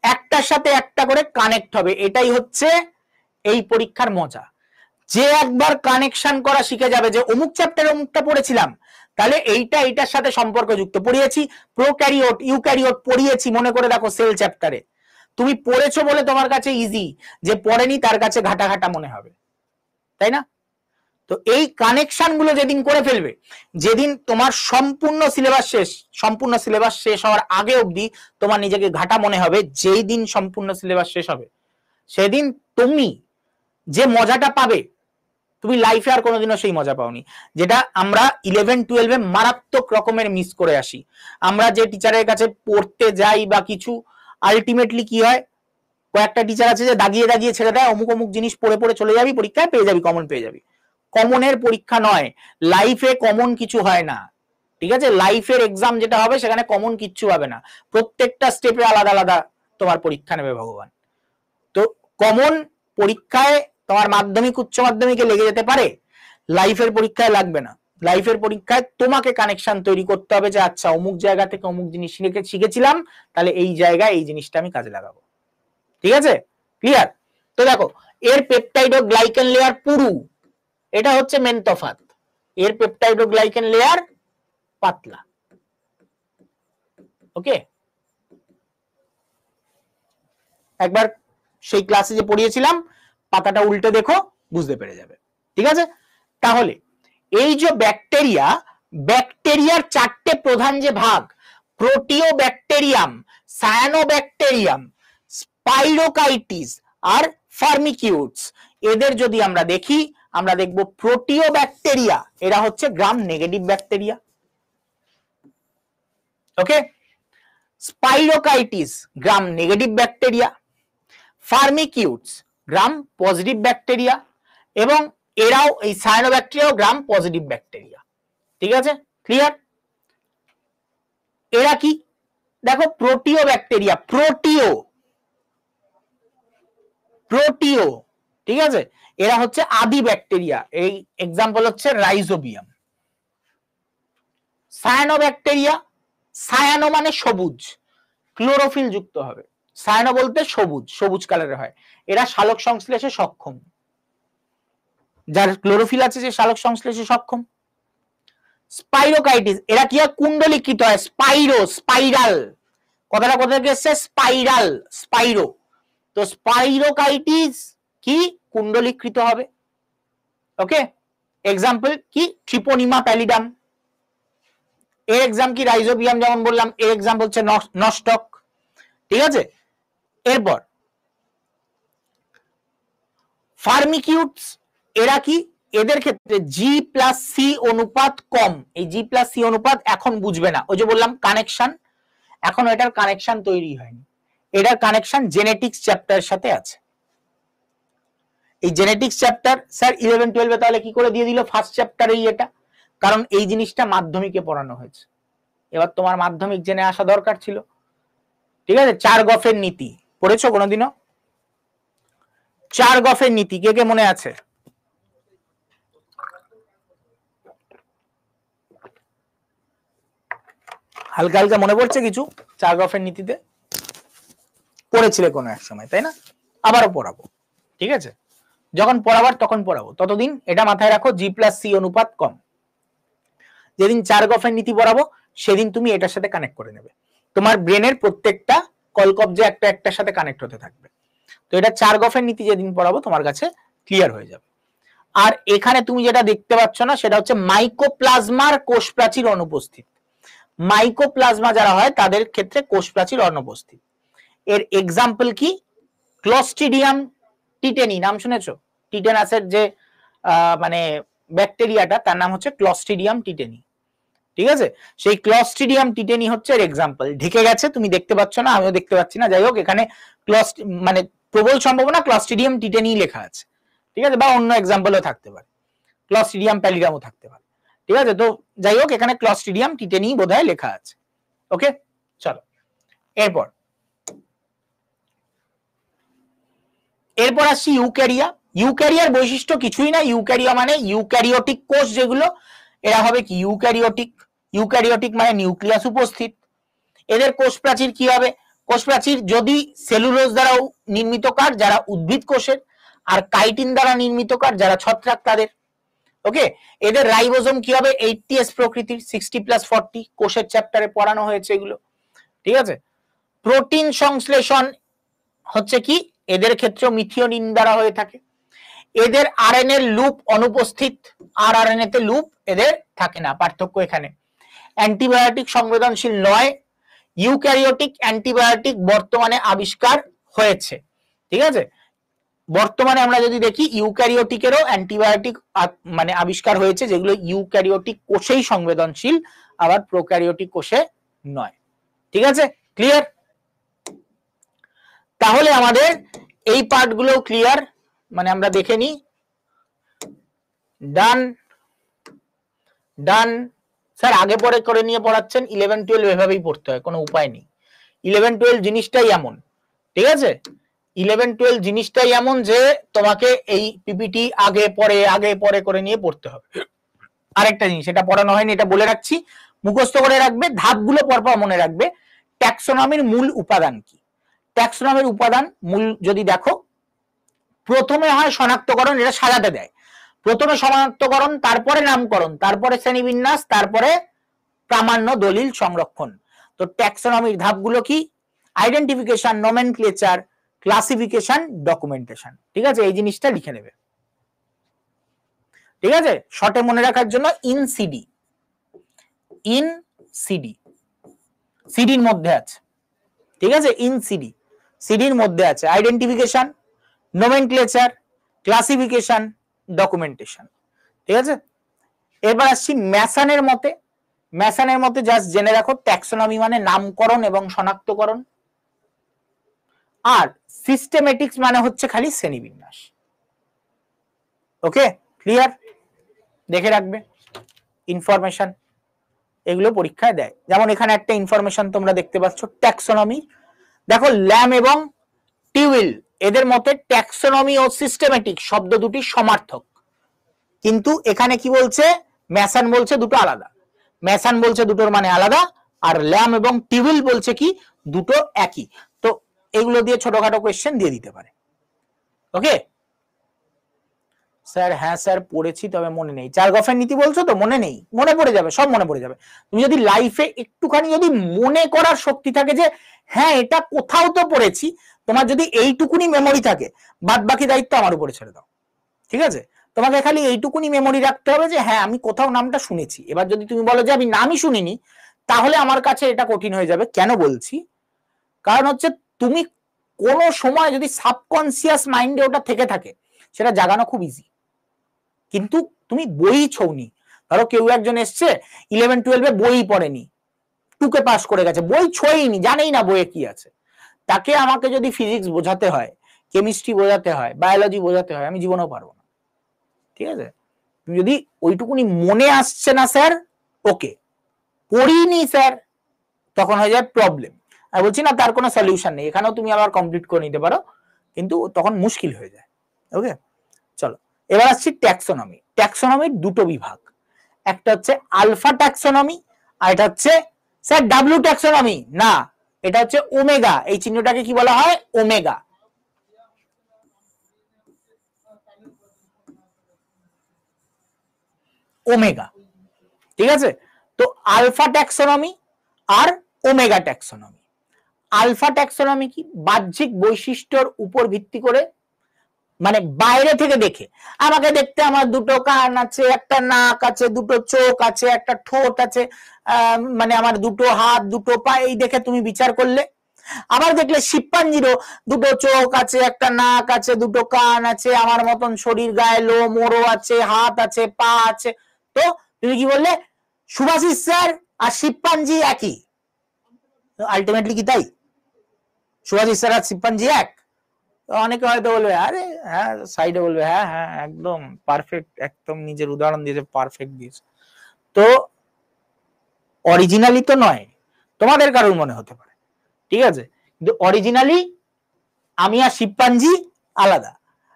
একটার সাথে একটা করে কানেক্ট হবে, এটাই হচ্ছে এই পরীক্ষার মজা। যে একবার কানেকশন করা শিখে যাবে যে অমুক চ্যাপ্টারে অমুকটা পড়েছিলাম, তাহলে এইটা এইটার সাথে সম্পর্কযুক্ত। পড়িয়েছি প্রোক্যারিওট ইউক্যারিওট পড়িয়েছি মনে করে দেখো সেল চ্যাপ্টারে, তুমি পড়েছো বলে তোমার কাছে ইজি, যে পড়েনি তার কাছে ঘাটা ঘাটা মনে হবে, তাই না? তো এই কানেকশন গুলো যেদিন করে ফেলবে, যেদিন তোমার সম্পূর্ণ সিলেবাস শেষ হওয়ার আগে অবধি তোমার নিজেকে ঘাটা মনে হবে, যেই দিন সম্পূর্ণ সিলেবাস শেষ হবে সেদিন তুমি যে মজাটা পাবে, তুমি লাইফে আর কোনোদিনও সেই মজা পাওনি, যেটা আমরা 11-12 মারাত্মক রকমের মিস করে আসি। আমরা যে টিচারের কাছে পড়তে যাই বা কিছু, আলটিমেটলি কি হয়, কয়েকটা টিচার আছে যে দাগিয়ে দাগিয়ে ছেড়ে দেয়, অমুক অমুক জিনিস পড়ে পড়ে চলে যাবি, পরীক্ষায় পেয়ে যাবি, কমন পেয়ে যাবি। কমনের পরীক্ষা নয়, লাইফে কমন কিছু হয় না। ঠিক আছে, লাইফের এক্সাম যেটা হবে সেখানে কমন কিচ্ছু হবে না, প্রত্যেকটা স্টেপে আলাদা আলাদা তোমার পরীক্ষা নেবে ভগবান। তো কমন পরীক্ষায় তোমার মাধ্যমিক উচ্চ মাধ্যমিকে লেগে যেতে পারে, লাইফের পরীক্ষায় লাগবে না। লাইফের পরীক্ষায় তোমাকে কানেকশন তৈরি করতে হবে যে আচ্ছা অমুক জায়গা থেকে অমুক জিনিস শিখেছিলাম, তাহলে এই জায়গায় এই জিনিসটা আমি কাজে লাগাবো। ঠিক আছে, ক্লিয়ার? তো দেখো, এর পেপটাইড ও গ্লাইকেন লেয়ার পুরু, এটা হচ্ছে মেন তফাৎ। এর পেপটাইড ও গ্লাইকেন লেয়ার পাতলা। ওকে, একবার সেই ক্লাসে যে পড়িয়েছিলাম পাতাটা উল্টে দেখো, বুঝতে পেরে যাবে। ঠিক আছে, তাহলে এই যে ব্যাকটেরিয়া, ব্যাকটেরিয়ার চারটে প্রধান যে ভাগ, প্রোটিওব্যাকটেরিয়াম, সায়ানোব্যাকটেরিয়াম, স্পাইরোকাইটিস আর ফার্মিকিউটস, এদের যদি আমরা দেখি, আমরা দেখব প্রোটিওব্যাকটেরিয়া এরা হচ্ছে gram negative bacteria. Okay, spirochaetes gram negative bacteria, firmicutes gram positive bacteria, এবং এরাও এই সায়ানোব্যাকটেরিয়াও গ্রাম পজিটিভ ব্যাকটেরিয়া। ঠিক আছে, ক্লিয়ার? এরা কি দেখো, প্রোটিও ব্যাকটেরিয়া, প্রোটিও, ঠিক আছে, এরা হচ্ছে আদি ব্যাকটেরিয়া। এই এক্সাম্পল হচ্ছে রাইজোবিয়াম। সায়ানোব্যাকটেরিয়া, সায়ানো মানে সবুজ, ক্লোরোফিল যুক্ত হবে, সায়ানো বলতে সবুজ, সবুজ কালারের হয়, এরা সালোক সংশ্লেষে সক্ষম, যার ক্লোরোফিল আছে সে সালোক সংশ্লেষে সক্ষম। স্পাইরোকাইটিস, এরা কি হয়, কুণ্ডলীকৃত হয়, স্পাইরাল, কথাটা কোথা থেকে এসছে, স্পাইরাল, স্পাইরো। তো স্পাইরোকাইটিস কি, কুণ্ডলীকৃত হবে। ওকে, এক্সাম্পল কি, ট্রিপোনিমা প্যালিডাম। এর এক্সাম কি, রাইজোবিয়াম যেমন বললাম, এর এক্সাম হচ্ছে নস্টক। ঠিক আছে, এরপর ফার্মিকিউটস, এরা কি, এদের ক্ষেত্রে G+C অনুপাত কম। এই G+C অনুপাত এখন বুঝবে না, ওই যে বললাম কানেকশন, এখন এটার কানেকশন তৈরি হয়নি, এটার কানেকশন জেনেটিক্স চ্যাপ্টারের সাথে আছে। এই জেনেটিক্স চ্যাপ্টার স্যার 11-12 তাহলে কি করে দিয়ে দিল ফার্স্ট চ্যাপ্টারেই এটা, কারণ এই জিনিসটা মাধ্যমিকে পড়ানো হয়েছে, এবার তোমার মাধ্যমিক জেনে আসা দরকার ছিল। ঠিক আছে, 4 গফের নীতি পড়েছো কোনোদিনও? চারগফের নীতি কে কে মনে আছে? হালকা হালকা মনে পড়ছে কিছু চারগফের নীতিতে? পড়েছিলে কোনো এক সময়, তাই না? আবারও পড়াবো, ঠিক আছে? যখন পড়াবার তখন পড়াবো, ততদিন এটা মাথায় রাখো, G+C অনুপাত কম। যেদিন চারগফের নীতি পড়াবো সেদিন তুমি এটার সাথে কানেক্ট করে নেবে, তোমার ব্রেনের প্রত্যেকটা কলকব্জে একটা একটার সাথে কানেক্ট হতে থাকবে। তো এটা চারগফের নীতি যেদিন পড়াবো তোমার কাছে ক্লিয়ার হয়ে যাবে। আর এখানে তুমি যেটা দেখতে পাচ্ছ না সেটা হচ্ছে মাইকোপ্লাজমার কোষ প্রাচীর অনুপস্থিত। মাইকোপ্লাজমা যারা হয় তাদের ক্ষেত্রে কোষ প্রাচীর অনুপস্থিত। এর এক্সাম্পল কি? ক্লস্ট্রিডিয়াম টিটেনি, নাম শুনেছো? টিটেনাসের যে মানে ব্যাকটেরিয়াটা তার নাম হচ্ছে ক্লস্ট্রিডিয়াম টিটেনি, ঠিক আছে? সেই ক্লস্ট্রিডিয়াম টিটেনি হচ্ছে এর এক্সাম্পল। ঢেকে গেছে, তুমি দেখতে পাচ্ছ না, আমিও দেখতে পাচ্ছি না, যাই হোক এখানে মানে প্রবল সম্ভাবনা ক্লস্ট্রিডিয়াম টিটেনি লেখা আছে, ঠিক আছে? বা অন্য এক্সাম্পলও থাকতে পারে, ক্লস্ট্রিডিয়াম প্যালিডামও থাকতে পারে, ঠিক আছে? তো যাই হোক এখানে ক্লস্ট্রিডিয়াম টিটেনি বোধহয় লেখা আছে। ওকে, চলো এরপর আসছি ইউক্যারিয়া। ইউক্যারিয়ার বৈশিষ্ট্য কিছুই না, ইউক্যারিয়া মানে ইউক্যারিওটিক কোষ যেগুলো, এরা হবে কি ইউক্যারিওটিক। ইউক্যারিওটিক মানে নিউক্লিয়াস উপস্থিত। এদের কোষ প্রাচীর কি হবে? কোষ প্রাচীর যদি সেলুলোজ দ্বারা নির্মিত কার, যারা উদ্ভিদ কোষের, আর কাইটিন দ্বারা নির্মিত কার, যারা ছত্রাক তাদের। ওকে, এদের রাইবোজোম কি হবে? 80s প্রকৃতির, 60+40 কোষের চ্যাপ্টারে পড়ানো হয়েছে এগুলো, ঠিক আছে? প্রোটিন সংশ্লেষণ হচ্ছে কি এদের ক্ষেত্রে মিথিওনিন দ্বারা হয়ে থাকে। এদের আরএনএ লুপ অনুপস্থিত, আর আরএনএ তে লুপ এদের থাকে না, পার্থক্য এখানে। অ্যান্টিবায়োটিক সংবেদনশীল নয়। ইউক্যারিওটিক অ্যান্টিবায়োটিক বর্তমানে আবিষ্কার হয়েছে, ঠিক আছে? বর্তমানে আমরা যদি দেখি ইউক্যারিওটিকেরও অ্যান্টিবায়োটিক মানে আবিষ্কার হয়েছে, যেগুলো ইউক্যারিওটিক কোষেই সংবেদনশীল, আবার প্রোক্যারিওটিক কোষে নয়, ঠিক আছে? ক্লিয়ার? তাহলে আমাদের এই পার্টগুলো ক্লিয়ার, মানে আমরা দেখে নিই। ডান ডান স্যার, আগে পরে করে নিয়ে পড়াচ্ছেন, 11-12 এভাবেই পড়তে হয়, কোনো উপায় নেই। 11-12 জিনিসটাই এমন, ঠিক আছে? 11-12 জিনিসটাই এমন যে তোমাকে এই পিপিটি আগে পরে করে নিয়ে পড়তে হবে। আরেকটা জিনিস, এটা পড়ানো হয়নি, এটা বলে রাখছি, মুখস্থ করে রাখবে, ধাপগুলো পরপর মনে রাখবে। ট্যাক্সোনমির মূল উপাদান কি? ট্যাক্সোনমির উপাদান মূল যদি দেখো, প্রথমে হয় শনাক্তকরণ, এটা সাজাতে দেয়। প্রথমে শনাক্তকরণ, তারপরে নামকরণ, তারপরে শ্রেণীবিন্যাস, তারপরে প্রামাণ্য দলিল সংরক্ষণ। তো ট্যাক্সোনমির ধাপগুলো কি? আইডেন্টিফিকেশন, নমেনক্লেচার, ক্লাসিফিকেশন, ডকুমেন্টেশন, ঠিক আছে? এই জিনিসটা লিখে নেবে, ঠিক আছে? শর্টে মনে রাখার জন্য ইনসিডি, সিডির মধ্যে আছে, ঠিক আছে? ইনসিডি, সিডির মধ্যে আছে আইডেন্টিফিকেশন, নোমেনক্লেচার, ক্লাসিফিকেশন, ডকুমেন্টেশন, ঠিক আছে? এবার আসছি ম্যাসনের মতে। ম্যাসনের মতে জাস্ট জেনে রাখো, ট্যাক্সোনমি মানে নামকরণ এবং শনাক্তকরণ, আর সিস্টেমেটিক্স মানে হচ্ছে খালি শ্রেণীবিন্যাস। ওকে, ক্লিয়ার? দেখে রাখবে ইনফরমেশন, এগুলো পরীক্ষায় দেয়। যেমন এখানে একটা ইনফরমেশন তোমরা দেখতে পাচ্ছ, ট্যাক্সোনমি। দেখো ল্যাম এবং টিউইল এদের মতে ট্যাক্সোনমি ও সিস্টেমেটিক শব্দ দুটি সমার্থক, কিন্তু এখানে কি বলছে? ম্যাসন বলছে দুটো আলাদা। ম্যাসন বলছে দুটোর মানে আলাদা, আর ল্যাম এবং টিউইল বলছে কি দুটো একই। তো এগুলো দিয়ে ছোটখাটো কোয়েশ্চেন দিয়ে দিতে পারে। ওকে স্যার, হ্যাঁ স্যার পড়েছি, তবে মনে নেই। চারগফের নীতি বলছো তো, মনে নেই? মনে পড়ে যাবে, সব মনে পড়ে যাবে। তুমি যদি লাইফে একটুখানি যদি মনে করার শক্তি থাকে যে হ্যাঁ এটা কোথাও তো পড়েছি, তোমার যদি এইটুকুনি মেমোরি থাকে, বাদ বাকি দায়িত্ব আমার উপরে ছেড়ে দাও, ঠিক আছে? তোমাকে খালি এইটুকুনি মেমোরি রাখতে হবে যে হ্যাঁ আমি কোথাও নামটা শুনেছি। এবার যদি তুমি বলো যে আমি নামই শুনিনি, তাহলে আমার কাছে এটা কঠিন হয়ে যাবে। কেন বলছি? কারণ হচ্ছে তুমি কোনো সময় যদি সাবকনসিয়াস মাইন্ডে ওটা থেকে থাকে, সেটা জাগানো খুব ইজি। কিন্তু তুমি বই ছৌনি, ধরো কেউ একজন এসছে 11-12 বই পড়েনি, টুকে পাস করে গেছে, বই ছোঁয়নি, জানেই না বইয়ে কি আছে, তাকে আমাকে যদি ফিজিক্স বোঝাতে হয়, কেমিস্ট্রি বোঝাতে হয়, বায়োলজি বোঝাতে হয়, আমি জীবনেও পারবো না, ঠিক আছে? তুমি যদি ওইটুকুনি মনে আসছে না স্যার, ওকে পড়িনি স্যার, তখন হয়ে যায় প্রবলেম। আর বলছি না তার কোনো সলিউশন নেই, এখানেও তুমি আবার কমপ্লিট করে নিতে পারো, কিন্তু তখন মুশকিল হয়ে যায়। ওকে, চলো এবার আসছি ট্যাক্সোনমি। ট্যাক্সোনমির দুটো বিভাগ, একটা হচ্ছে আলফা ট্যাক্সোনমি আর এটা হচ্ছে স্যার ডাব্লিউ ট্যাক্সোনমি না, এটা হচ্ছে ওমেগা। এই চিহ্নটাকে কি বলা হয়? ওমেগা। ওমেগা, ঠিক আছে। তো আলফা ট্যাক্সোনমি আর ওমেগা ট্যাক্সোনমি। আলফা ট্যাক্সোনমি কি? বাহ্যিক বৈশিষ্ট্যর উপর ভিত্তি করে, মানে বাইরে থেকে দেখে আমাকে দেখতে আমার দুটো কান আছে, একটা নাক আছে, দুটো চোখ আছে, একটা ঠোঁট আছে, মানে আমার দুটো হাত, দুটো পা, এই দেখে তুমি বিচার করলে। আবার দেখলে শিম্পাঞ্জিরও দুটো চোখ আছে, একটা নাক আছে, দুটো কান আছে, আমার মতন শরীর, গায়ে লোম মোড়ো আছে, হাত আছে, পা আছে। তো তুমি কি বললে? সুভাষিস স্যার আর শিম্পাঞ্জি একই। আলটিমেটলি কি তাই? সুভাষিস স্যার আর শিম্পাঞ্জি এক? অনেকে হয়তো বলবে আরে হ্যাঁ, সাইডে বলবে হ্যাঁ হ্যাঁ একদম পারফেক্ট, একদম নিজের উদাহরণ দিয়েছে, পারফেক্ট দিয়েছে। তো অরিজিনালি তো নয়, তোমাদের কারোর মনে হতে পারে, ঠিক আছে, কিন্তু অরিজিনালি আমি আর শিম্পাঞ্জি আলাদা।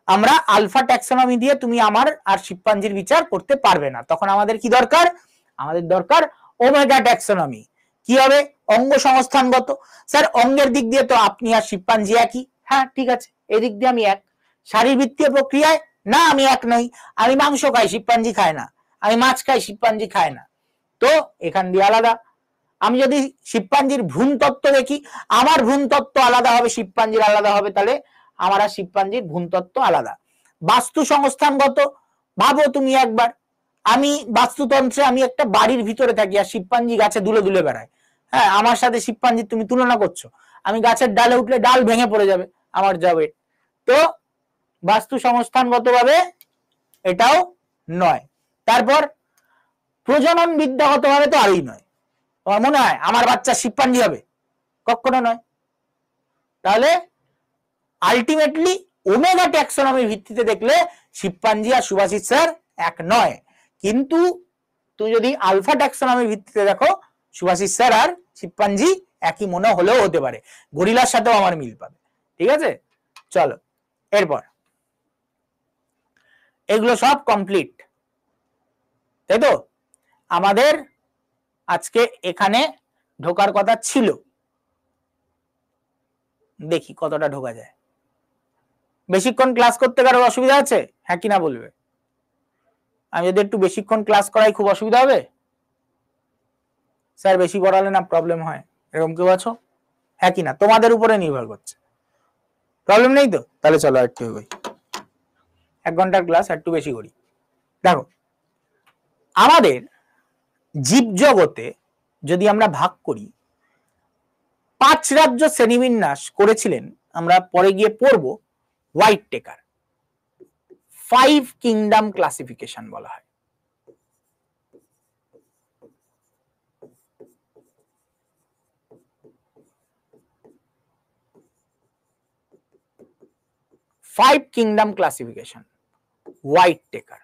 আমরা আলফা ট্যাক্সোনমি দিয়ে তুমি আমার আর শিম্পাঞ্জির বিচার করতে পারবে না। তখন আমাদের কি দরকার? আমাদের দরকার ওমেগা ট্যাক্সোনমি। কি হবে? অঙ্গ সংস্থানগত। স্যার অঙ্গের দিক দিয়ে তো আপনি আর শিম্পাঞ্জি একই, হ্যাঁ ঠিক আছে, এদিক দিয়ে আমি এক। শারীরবৃত্তীয় প্রক্রিয়ায় না, আমি এক নই। আমি মাংস খাই, শিম্পাঞ্জি খায় না। আমি মাছ খাই, শিম্পাঞ্জি খায় না। তো এখান দিয়ে আলাদা। আমি যদি শিম্পাঞ্জির ভ্রূণ তত্ত্ব দেখি, আমার ভ্রূণ তত্ত্ব আলাদা হবে, শিম্পাঞ্জির আলাদা হবে, তাহলে আমার আর শিম্পাঞ্জির ভ্রূণ তত্ত্ব আলাদা। বাস্তু সংস্থানগত, ভাবো তুমি একবার, আমি বাস্তুতন্ত্রে আমি একটা বাড়ির ভিতরে থাকি আর শিম্পাঞ্জি গাছে দুলে দুলে বেড়ায়। হ্যাঁ, আমার সাথে শিম্পাঞ্জির তুমি তুলনা করছো, আমি গাছের ডালে উঠলে ডাল ভেঙে পড়ে যাবে, আমার যাবে। তো বাস্তু সংস্থানগত ভাবে এটাও নয়। তারপর প্রজনন বিদ্যাগত ভাবে তো আরই নয়। তোমার মনে হয় আমার বাচ্চা শিম্পাঞ্জি হবে? কখনো নয়। তাহলে আলটিমেটলি ওমেগা ট্যাক্সোনমির ভিত্তিতে দেখলে শিম্পাঞ্জি আর সুভাষিস স্যার এক নয়, কিন্তু তুমি যদি আলফা ট্যাক্সোনমির ভিত্তিতে দেখো, সুভাষিস স্যার আর শিম্পাঞ্জি একই মনে হলেও হতে পারে, গরিলার সাথেও আমার মিল পাবে। ঠিক আছে, চলো এরপর এগুলো সব কমপ্লিট, তাই তো? আমাদের আজকে এখানে ঢোকার কথা ছিল, দেখি কতটা ঢোকা যায়। বেশিক্ষণ ক্লাস করতে কারো অসুবিধা আছে? হ্যাঁ কিনা বলবে। আমি যদি একটু বেশিক্ষণ ক্লাস করাই, খুব অসুবিধা হবে? স্যার বেশি পড়ালে না প্রবলেম হয়, এরকম কেউ আছো? হ্যাঁ কিনা, তোমাদের উপরে নির্ভর করছে। প্রবলেম নেই তো? তাহলে চলো একটু এগোই, 1 ঘন্টার ক্লাস একটু বেশি করি। দেখো, আমাদের জীবজগতে যদি আমরা ভাগ করি, 5 রাজ্য শ্রেণীবিন্যাস করেছিলেন, আমরা পরে গিয়ে পড়বো, হোয়াইট টেকার। 5 কিংডম ক্লাসিফিকেশন বলা হয়। ফাইভ কিংডম ক্লাসিফিকেশন, হোয়াইট টেকার।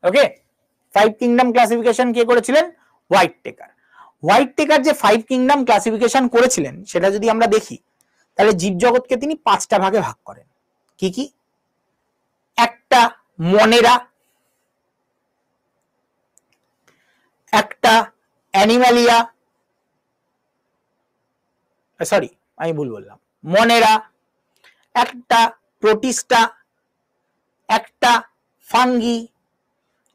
ওকে, 5 কিংডম ক্লাসিফিকেশন কে করেছিলেন? হোয়াইট টেকার। হোয়াইট টেকার যে 5 কিংডম ক্লাসিফিকেশন করেছিলেন, সেটা যদি আমরা দেখি, তাহলে জীবজগৎকে তিনি 5টা ভাগে ভাগ করেন। কি কি? একটা মনেরা, একটা অ্যানিমালিয়া, সরি আমি ভুল বললাম, মনেরা, একটা প্রোটিস্টা, একটা ফাঙ্গি,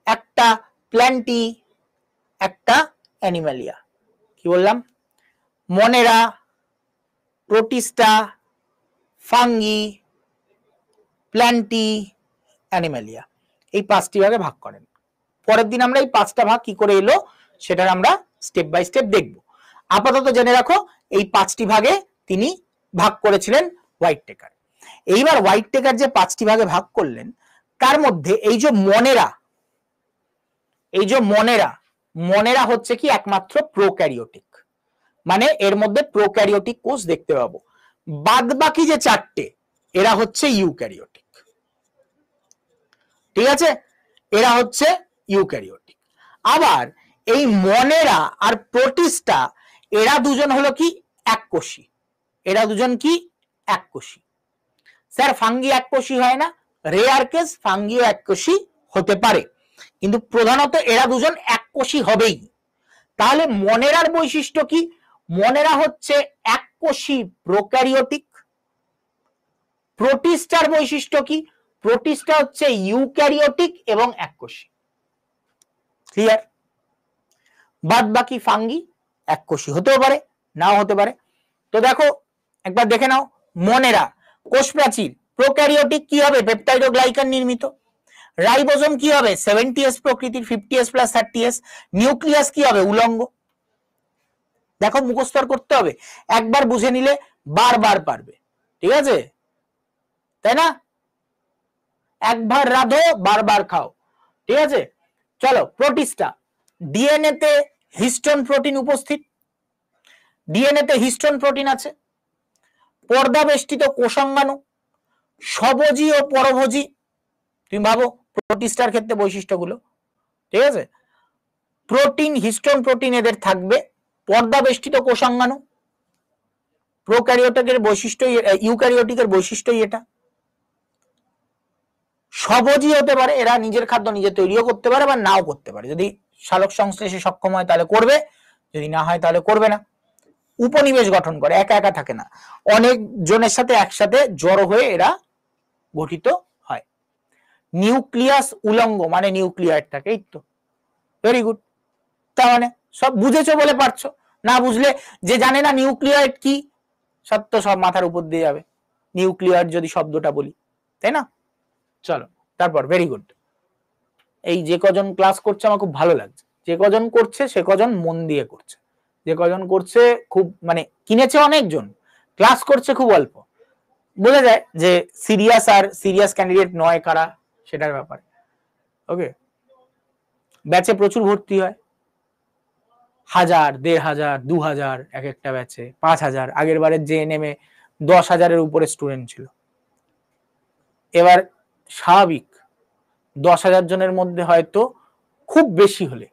একটা প্ল্যান্টি, একটা অ্যানিমালিয়া। কি বললাম? মনেরা, প্রোটিস্টা, ফাঙ্গি, প্ল্যান্টি, অ্যানিমালিয়া, এই 5টি ভাগে ভাগ করেন। পরের দিন আমরা এই 5টা ভাগ কি করে এলো সেটার আমরা স্টেপ বাই স্টেপ দেখব। আপাতত জেনে রাখো, এই 5টি ভাগে তিনি ভাগ করেছিলেন হোয়াইট টেকার। এইবার হোয়াইট টেকার যে 5টি ভাগে ভাগ করলেন, তার মধ্যে এই যে মনেরা, এই যে মনেরা হচ্ছে কি একমাত্র প্রোক্যারিওটিক, মানে এর মধ্যে প্রোক্যারিওটিক কোষ দেখতে পাবো। বাদ বাকি যে 4টে, এরা হচ্ছে ইউক্যারিওটিক। ঠিক আছে, এরা হচ্ছে ইউক্যারিওটিক। আবার এই মনেরা আর প্রোটিস্টা, এরা দুজন হলো কি এককোষী, এরা দুজন কি এককোষী। স্যার ফাঙ্গি এককোষী হয় না, রেয়ার কেস ফাঙ্গিও এককোষী হতে পারে, কিন্তু প্রধানত এরা দুজন এককোষী হবেই। তাহলে মনেরার বৈশিষ্ট্য কি? মনেরা হচ্ছে এককোষী প্রোক্যারিওটিক। প্রোটিস্টার বৈশিষ্ট্য কি? প্রোটিস্টা হচ্ছে ইউক্যারিওটিক এবং এককোষী। ক্লিয়ার? বাদ বাকি ফাঙ্গি এককোষী হতেও পারে, নাও হতে পারে। তো দেখো একবার দেখে নাও, মনেরা কোষ প্রাচীর প্রোক্যারিওটিক কি হবে? পেপটাইড ও গ্লাইকান নির্মিত। রাইবোজোম কি হবে? 70s প্রকৃতির, 50s প্লাস 30s। নিউক্লিয়াস কি হবে? উলঙ্গ। দেখো মুখস্থ করতে হবে, একবার বুঝে নিলে বারবার পারবে, ঠিক আছে? তাই না? একবার রাধো বারবার খাও, ঠিক আছে? চলো, প্রোটিস্টা ডিএনএ তে হিস্টোন প্রোটিন উপস্থিত। ডিএনএ তে হিস্টোন প্রোটিন আছে। পর্দা বেষ্টিত কোষাঙ্গাণু, স্বভোজী ও পরভোজী। তুমি ভাবো প্রোটিস্টার ক্ষেত্রে বৈশিষ্ট্যগুলো, ঠিক আছে? প্রোটিন, হিস্টোন প্রোটিন এদের থাকবে, পর্দা বেষ্টিত কোষাঙ্গাণু। প্রোক্যারিওটিকের বৈশিষ্ট্য, ইউক্যারিওটিকের বৈশিষ্ট্যই এটা। স্বভোজী হতে পারে, এরা নিজের খাদ্য নিজে তৈরিও করতে পারে বা নাও করতে পারে। যদি সালোক সংশ্লেষে সক্ষম হয় তাহলে করবে, যদি না হয় তাহলে করবে না। উপনিবেশ গঠন করে, একা একা থাকে না, অনেক জনের সাথে একসাথে জড়ো হয়ে এরা গঠিত হয়। নিউক্লিয়াস উলঙ্গ মানে নিউক্লিয়ার থাকে, এই তো। Very good. তার মানে সব বুঝেছো বলে পারছো, না বুঝলে যে জানে না নিউক্লিয়ার কি, সব সব মাথার উপর দিয়ে যাবে নিউক্লিয়ার যদি শব্দটা বলি, তাই না? চলো তারপর, ভেরি গুড। এই যে কজন ক্লাস করছে আমার খুব ভালো লাগছে, যে কজন করছে সে কজন মন দিয়ে করছে, যে কজন করছে খুব মানে কিনেছে অনেকজন, ক্লাস করছে খুব অল্প। বোঝা যায় যে সিরিয়াস আর সিরিয়াস ক্যান্ডিডেট নয় কারা সেটার ব্যাপারে। ওকে, ব্যাচে প্রচুর ভর্তি হয়, 1000, 1500, 2000 এক একটা ব্যাচে, 5000। আগের বারের জেএনএমে 10,000-এর উপরে স্টুডেন্ট ছিল। এবার স্বাভাবিক 10,000 জনের মধ্যে হয়তো খুব বেশি হলে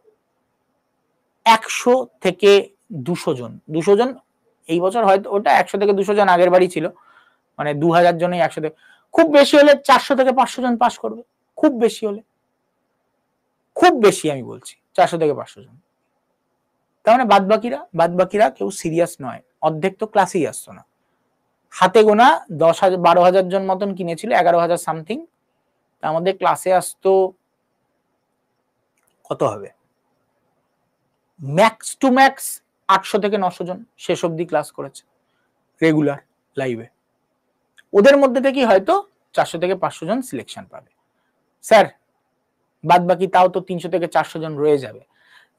100 থেকে 200 জন, 200 জন এই বছর হয়তো, ওটা 100 থেকে 200 জন আগের বারই ছিল, মানে 2000 জনেই 100 থেকে, খুব বেশি হলে 400 থেকে 500 জন পাস করবে, খুব বেশি হলে, খুব বেশি আমি বলছি 400 থেকে 500 জন। তার মানে বাদবাকিরা কেউ সিরিয়াস নয়, অর্ধেক তো ক্লাসেই আসতো না। হাতে গোনা 10,000 12,000 জন মতন কিনেছিল, 11,000 সামথিং। তার মধ্যে ক্লাসে আসতো কত হবে, ম্যাক্স টু ম্যাক্স 800 থেকে 900 জন শেষ অবধি ক্লাস করেছে রেগুলার লাইভে। ওদের মধ্যে থেকে হয়তো 400 থেকে 500 জন সিলেকশন পাবে। স্যার বাদ বাকি তাও তো 300 থেকে 400 জন রয়ে যাবে।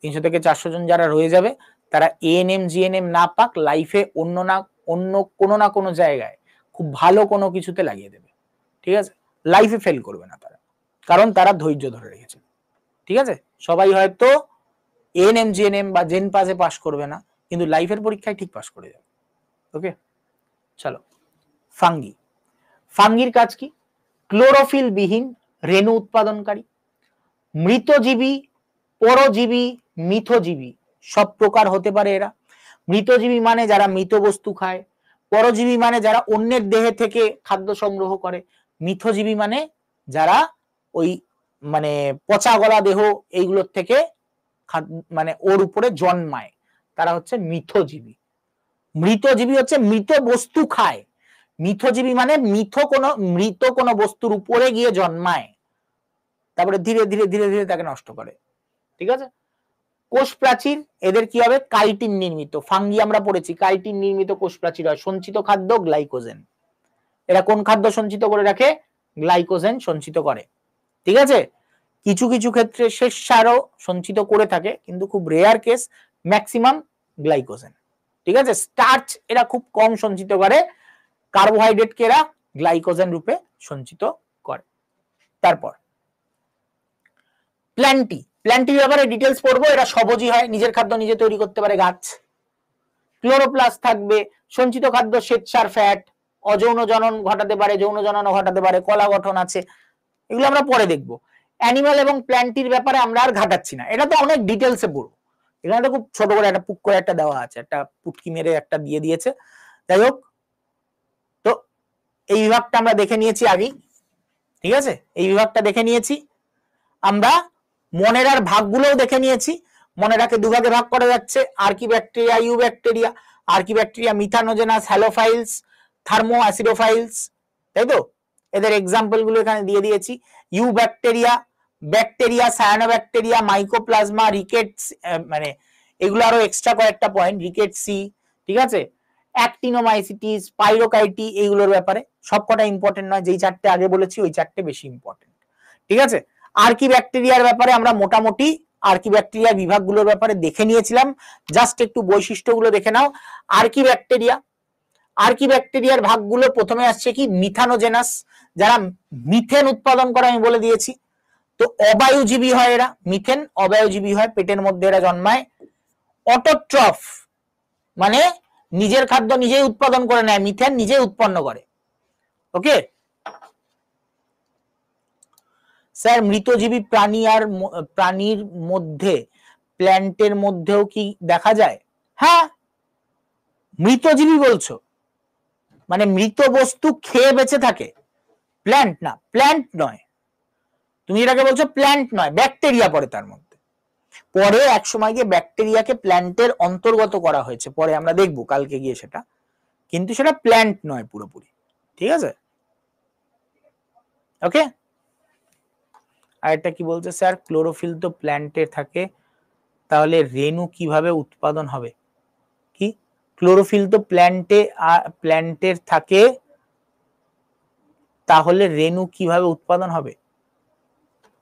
300 থেকে 400 জন যারা রয়ে যাবে তারা এএনএম জিএনএম না পাক, লাইফে অন্য কোনো না কোনো জায়গায় খুব ভালো কোনো কিছুতে লাগিয়ে দেবে, ঠিক আছে? লাইফে ফেল করবে না তারা, কারণ তারা ধৈর্য ধরে রেখেছে, ঠিক আছে? সবাই হয়তো এএনএম জিএনএম বা জেন পাসে পাস করবে না, কিন্তু লাইফের পরীক্ষায় ঠিক পাস করে যাবে। ওকে, চলো। ফাঙ্গি, ফাঙ্গির কাজ কি? ক্লোরোফিল বিহীন রেণু উৎপাদনকারী, মৃতজীবী, পরজীবী, মিথজীবী সব প্রকার হতে পারে এরা। মৃতজীবী মানে যারা মৃত বস্তু খায়, পরজীবী মানে যারা অন্যের দেহে থেকে খাদ্য সংগ্রহ করে, মিথজীবী মানে যারা ওই মানে পচা গলা দেহ এইগুলোর থেকে মানে ওর উপরে জন্মায়, তারা হচ্ছে মিথজীবী। মৃতজীবী হচ্ছে মৃত বস্তু খায়, মিথজীবী মানে মৃত কোনো বস্তুর উপরে গিয়ে জন্মায়, তারপরে ধীরে ধীরে ধীরে ধীরে তাকে নষ্ট করে, ঠিক আছে? কোষ প্রাচীর এদের কি হবে? কাইটিন নির্মিত। ফাঙ্গি আমরা পড়েছি কাইটিন নির্মিত কোষ প্রাচীর হয়। সঞ্চিত খাদ্য গ্লাইকোজেন, এরা কোন খাদ্য সঞ্চিত করে রাখে? গ্লাইকোজেন সঞ্চিত করে, ঠিক আছে? কিছু কিছু ক্ষেত্রে শ্বেতসারও সঞ্চিত করে থাকে, কিন্তু খুব রেয়ার কেস, ম্যাক্সিমাম গ্লাইকোজেন, ঠিক আছে? স্টার্চ এরা খুব কম সঞ্চিত করে, কার্বোহাইড্রেট কে এরা গ্লাইকোজেন রূপে সঞ্চিত করে। তারপর প্ল্যান্টির ব্যাপারে ডিটেলস পড়বো। এরা স্বভোজী হয়, নিজের খাদ্য নিজে তৈরি করতে পারে গাছ। ক্লোরোপ্লাস্ট থাকবে, সঞ্চিত খাদ্য শ্বেতসার, ফ্যাট, অযৌন জনন ঘটাতে পারে, যৌন জননও ঘটাতে পারে, কলা গঠন আছে, এগুলো আমরা পরে দেখবো। অ্যানিমাল এবং প্ল্যান্টির ব্যাপারে আমরা আর ঘাটাচ্ছি না, এটা তো অনেক ডিটেলসে পড়বো। এখানে তো খুব ছোট করে একটা পুক করে একটা দেওয়া আছে, একটা পুটকি মেরে একটা দিয়ে দিয়েছে। যাই হোক, তো এই বিভাগটা আমরা দেখে নিয়েছি আগেই, ঠিক আছে, এই বিভাগটা দেখে নিয়েছি। আমরা মনেরার ভাগগুলোও দেখে নিয়েছি। মনেরাকে দুভাগে ভাগ করা যাচ্ছে, আর্কিব্যাকটেরিয়া, ইউব্যাকটেরিয়া। আর্কিব্যাকটেরিয়া মিথানোজেনাস, হ্যালোফাইলস, থার্মো অ্যাসিডোফাইলস, তাই তো? এদের এক্সাম্পল গুলো এখানে দিয়ে দিয়েছি। Eubacteria, bacteria, cyanobacteria, mycoplasma, rickets, মানে এগুলো আরো এক্সট্রা কয়েকটা পয়েন্ট, রিকেটসি, ঠিক আছে, অ্যাক্টিনোমাইসিটিস, পাইরোকাইটি, এইগুলোর ব্যাপারে সবকটা ইম্পর্টেন্ট নয়, যেই চারটে আগে বলেছি ওই চারটে বেশি ইম্পর্টেন্ট, ঠিক আছে। আর্কিব্যাকটেরিয়ার ব্যাপারে আমরা মোটামুটি আর্কিব্যাকটেরিয়া বিভাগগুলোর ব্যাপারে দেখে নিয়েছিলাম, জাস্ট একটু বৈশিষ্ট্যগুলো দেখে নাও। আর্কিব্যাকটেরিয়ার ভাগগুলো প্রথমে আসছে কি মিথানোজেনাস, যারা মিথেন উৎপাদন করে আমি বলে দিয়েছি। তো অবায়ুজীবী হয় এরা, মিথেন অবায়ুজীবী হয়, পেটের মধ্যে এরা জন্মায়। অটোট্রফ মানে নিজের খাদ্য নিজেই উৎপাদন করে নেয়, মিথেন নিজেই উৎপন্ন করে। ওকে স্যার, মৃতজীবী প্রাণী আর প্রাণীর মধ্যে প্ল্যান্টের মধ্যেও কি দেখা যায়? হ্যাঁ, মৃতজীবী বলছো মানে মৃত বস্তু খেয়ে বেঁচে থাকে, প্ল্যান্ট না, প্ল্যান্ট নয়, তুমি এটাকে বলছো প্ল্যান্ট নয়, ব্যাকটেরিয়া পড়ে তার মধ্যে। পরে এক সময় গিয়ে ব্যাকটেরিয়াকে প্ল্যান্টের অন্তর্গত করা হয়েছে, পরে আমরা দেখবো কালকে গিয়ে সেটা, কিন্তু সেটা প্ল্যান্ট নয় পুরোপুরি, ঠিক আছে। ওকে, আর এটা কি বলছে স্যার, ক্লোরোফিল তো প্ল্যান্টে থাকে, তাহলে রেণু কিভাবে উৎপাদন হবে? কি ক্লোরোফিল তো প্ল্যান্টের থাকে, তাহলে রেণু কিভাবে উৎপাদন হবে?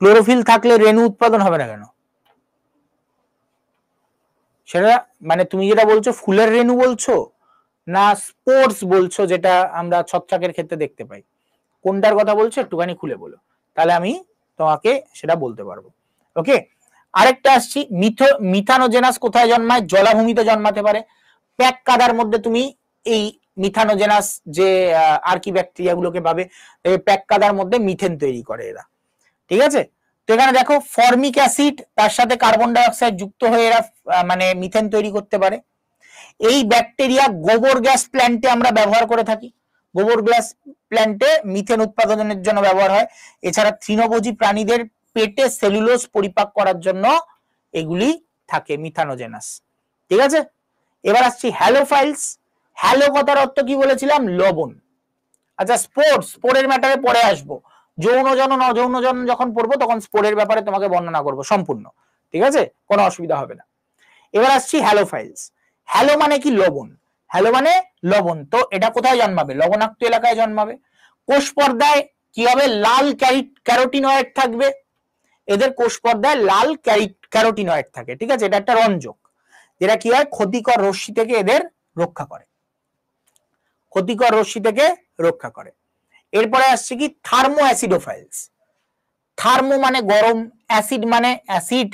ক্লোরোফিল থাকলে রেণু উৎপাদন হবে না কেন? সেটা মানে তুমি যেটা বলছো ফুলের রেণু বলছো না স্পোর্স বলছো, যেটা আমরা ছত্রাকের ক্ষেত্রে দেখতে পাই, কোনটার কথা বলছো একটুখানি খুলে বলো, তাহলে আমি তোমাকে সেটা বলতে পারবো। ওকে, আরেকটা আসছি, মিথানোজেনাস কোথায় জন্মায়? জলাভূমিতে জন্মাতে পারে। প্যাক কাদার মধ্যে তুমি এই মিথানোজেনাস যে আর্কিব্যাকটেরিয়া গুলোকে পাবে, প্যাক কাদার মধ্যে মিথেন তৈরি করে এরা, ঠিক আছে। তো এখানে দেখো ফর্মিক অ্যাসিড তার সাথে কার্বন ডাই অক্সাইড যুক্ত হয়ে এরা মানে মিথেন তৈরি করতে পারে। এই ব্যাকটেরিয়া গোবর গ্যাস প্ল্যান্টে আমরা ব্যবহার করে থাকি, গোবর গ্যাস প্ল্যান্টে মিথেন উৎপাদনের জন্য ব্যবহার হয়। এছাড়া তৃণভোজী প্রাণীদের পেটে সেলুলোজ পরিপাক করার জন্য এগুলি থাকে মিথানোজেনাস, ঠিক আছে। এবার আসছি হ্যালোফাইলস। হ্যালো কথার অর্থ কি বলেছিলাম? লবণ। আচ্ছা স্পোরের ম্যাটারে পরে আসবো, যৌনজন অযৌনজন যখন পড়বো তখন স্পোরের ব্যাপারে তোমাকে বর্ণনা করব সম্পূর্ণ, ঠিক আছে, কোনো অসুবিধা হবে না। এবার আসছি হ্যালোফাইলস। হ্যালো মানে কি? লবণ। হ্যালো মানে লবণ, তো এটা কোথায় জন্মাবে? লবণাক্ত এলাকায় জন্মাবে। কোষ পর্দায় কি হবে? লাল ক্যারোটিনয়েড থাকবে, এদের কোষ পর্দায় লাল ক্যারোটিনয়েড থাকে, ঠিক আছে, এটা একটা রঞ্জক, যেটা কি হয় ক্ষতিকর রশ্মি থেকে এদের রক্ষা করে, ক্ষতিকর রশ্মি থেকে রক্ষা করে। এরপরে আসছে কি থার্মো অ্যাসিডোফাইলস। থার্মো মানে গরম, অ্যাসিড মানে অ্যাসিড,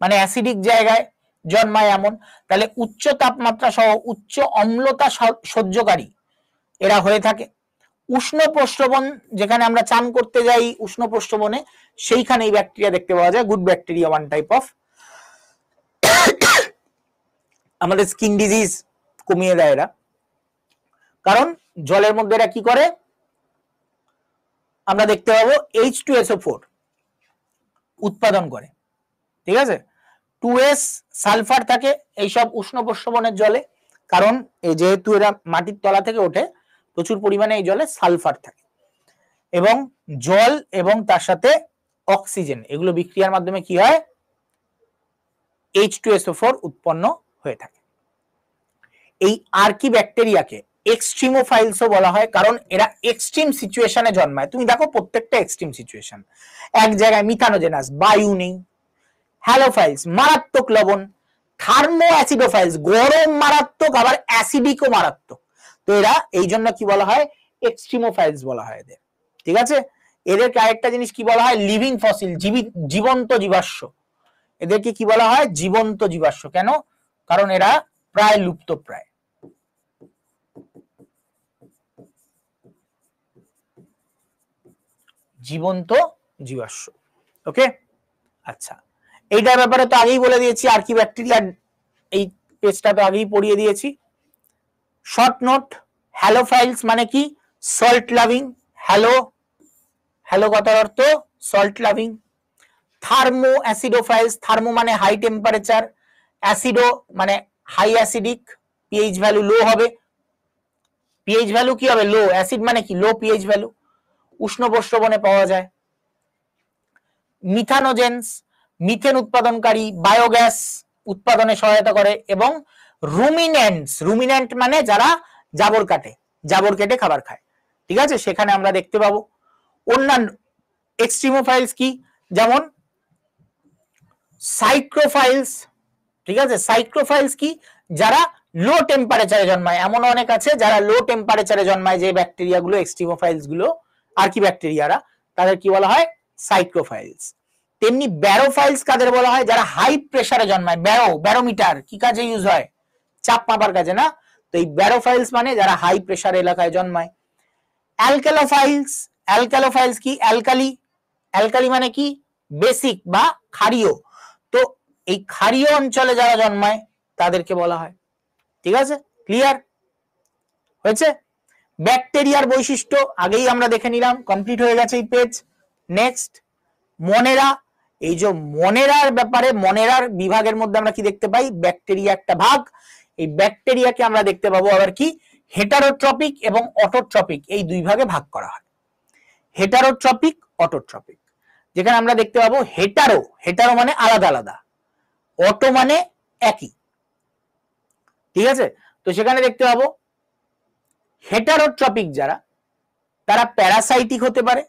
মানে অ্যাসিডিক জায়গায় জন্মায় এমন, তাহলে উচ্চ তাপমাত্রা সহ উচ্চ অম্লতা সহ্যকারী এরা হয়ে থাকে। উষ্ণ প্রস্রবণ, যেখানে আমরা চান করতে যাই উষ্ণ প্রস্রবণে, সেইখানে এই ব্যাকটেরিয়া দেখতে পাওয়া যায়, good bacteria, one type of, আমাদের স্কিন ডিজিজ কমিয়ে দেয় এরা, কারণ জলের মধ্যে এরা কি করে আমরা দেখতে পাবো H2SO4 উৎপাদন করে, ঠিক আছে। 2S সালফার থাকে এইসব উষ্ণ প্রস্রবণের জলে, কারণ যেহেতু এরা মাটির তলা থেকে ওঠে প্রচুর পরিমাণে এই জলে সালফার থাকে, এবং জল এবং তার সাথে অক্সিজেন এগুলো বিক্রিয়ার মাধ্যমে কি হয়? H2SO4 উৎপন্ন হয়ে থাকে। এই আর্কিব্যাকটেরিয়াকে এক্সট্রিমোফাইলসও বলা হয়, কারণ এরা এক্সট্রিম সিচুয়েশনে জন্মায়। তুমি দেখো প্রত্যেকটা এক্সট্রিম সিচুয়েশন, এক জায়গায় মিথানোজেনাস, বায়ু নেই, হ্যালোফাইলস মারাত্মক লবণ, থার্মো অ্যাসিডোফাইলস গরম মারাত্মক, আবার অ্যাসিডিকও মারাত্মক, তো এরা এই জন্য কি বলা হয়? এক্সট্রিমোফাইলস বলা হয় এদের, ঠিক আছে। এদের আরেকটা জিনিস কি বলা হয়? লিভিং ফসিল, জীবন্ত জীবাশ্ম। এদেরকে কি বলা হয়? জীবন্ত জীবাশ্ম। কেন? কারণ এরা প্রায় লুপ্ত প্রায়, জীবন্ত জীবাশ্ম। ওকে, আচ্ছা, এইটার ব্যাপারে তো আগেই বলে দিয়েছি, আর্কিব্যাকটেরিয়া এই পেজটা তো আগেই পড়িয়ে দিয়েছি। শর্ট নোট, হ্যালোফাইলস মানে কি? সল্ট লাভিং, হ্যালো, হ্যালো কথার অর্থ সল্ট লাভিং। থার্মো অ্যাসিডোফাইলস, থার্মো মানে হাই টেম্পারেচার, অ্যাসিডো মানে হাই অ্যাসিডিক, পিএইচ ভ্যালু লো হবে। পিএইচ ভ্যালু কি হবে? লো। অ্যাসিড মানে কি? লো পিএইচ ভ্যালু, উষ্ণ প্রস্রবণে পাওয়া যায়। মিথানোজেন্স, মিথেন উৎপাদনকারী, বায়োগ্যাস উৎপাদনে সহায়তা করে। এবং রুমিনেন্টস, রুমিনেন্ট মানে যারা জাবর কাটে, জাবর কেটে খাবার খায়, ঠিক আছে, সেখানে আমরা দেখতে পাবো। অন্যান্য এক্সট্রিমোফাইলস কি? যেমন সাইক্রোফাইলস, ঠিক আছে, সাইক্রোফাইলস কি? যারা লো টেম্পারেচারে জন্মায়। এমন অনেক আছে যারা লো টেম্পারেচারে জন্মায়, যে ব্যাকটেরিয়া গুলো, এক্সট্রিমোফাইলস গুলো আর কি ব্যাকটেরিয়ারা, তাদের কি বলা হয়? সাইক্রোফাইলস। তেমনি ব্যারোফাইলস কাদের বলা হয়? যারা হাই প্রেসারে জন্মায়। ব্যারোমিটার কি কাজে ইউজ হয়? চাপ মাপার কাজে না? তো এই ব্যারোফাইলস মানে যারা হাই প্রেসার এলাকায় জন্মায়। অ্যালকালোফাইলস, অ্যালকালোফাইলস কি? অ্যালকালি, অ্যালকালি মানে কি? বেসিক বা ক্ষারীয়। তো এই ক্ষারীয় অঞ্চলে যারা জন্মায় তাদেরকে বলা হয়। ঠিক আছে, ক্লিয়ার হয়েছে? ব্যাকটেরিয়ার বৈশিষ্ট্য আগেই আমরা দেখে নিলাম, কমপ্লিট হয়ে গেছে এই পেজ। নেক্সট মনেরা। এই যে মনেরার ব্যাপারে, মনেরার বিভাগের মধ্যে আমরা কি দেখতে পাই? ব্যাকটেরিয়া একটা ভাগ। এই ব্যাকটেরিয়াকে আমরা দেখতে পাবো আবার কি? হেটারোট্রপিক এবং অটোট্রপিক, এই দুই ভাগে ভাগ করা হয়। হেটারোট্রপিক, অটোট্রপিক। যেখানে আমরা দেখতে পাবো হেটারো, হেটারো মানে আলাদা আলাদা, অটো মানে একই, ঠিক আছে। তো সেখানে দেখতে পাবো হেটারোট্রপিক যারা, তারা প্যারাসাইটিক হতে পারে,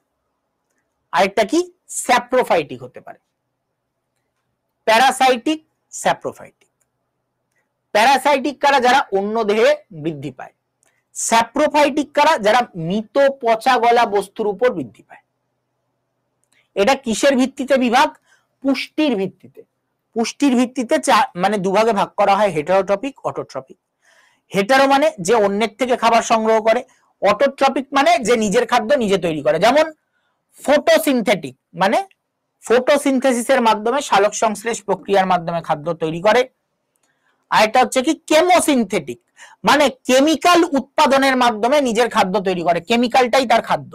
আরেকটা কি? স্যাপ্রোফাইটিক হতে পারে। Parasitic, saprophytic. প্যারাসাইটিক কারা? যারা অন্য দেহে বৃদ্ধি পায়। স্যাপ্রোফাইটিক কারা? যারা মৃত পচা গলা বস্তুর উপর বৃদ্ধি পায়। এটা কিসের ভিত্তিতে বিভাগ? পুষ্টির ভিত্তিতে। পুষ্টির ভিত্তিতে মানে দুভাগে ভাগ করা হয়, হেটারোট্রপিক, অটোট্রপিক। হেটারো মানে যে অন্যের থেকে খাবার সংগ্রহ করে, অটোট্রপিক মানে যে নিজের খাদ্য নিজে তৈরি করে। যেমন ফটোসিনথেটিক মানে ফটোসিনথেসিসের মাধ্যমে, সালোক সংশ্লেষ প্রক্রিয়ার মাধ্যমে খাদ্য তৈরি করে। আর এটা হচ্ছে কি? কেমোসিনথেটিক মানে কেমিক্যাল উৎপাদনের মাধ্যমে নিজের খাদ্য তৈরি করে, কেমিক্যালটাই তার খাদ্য।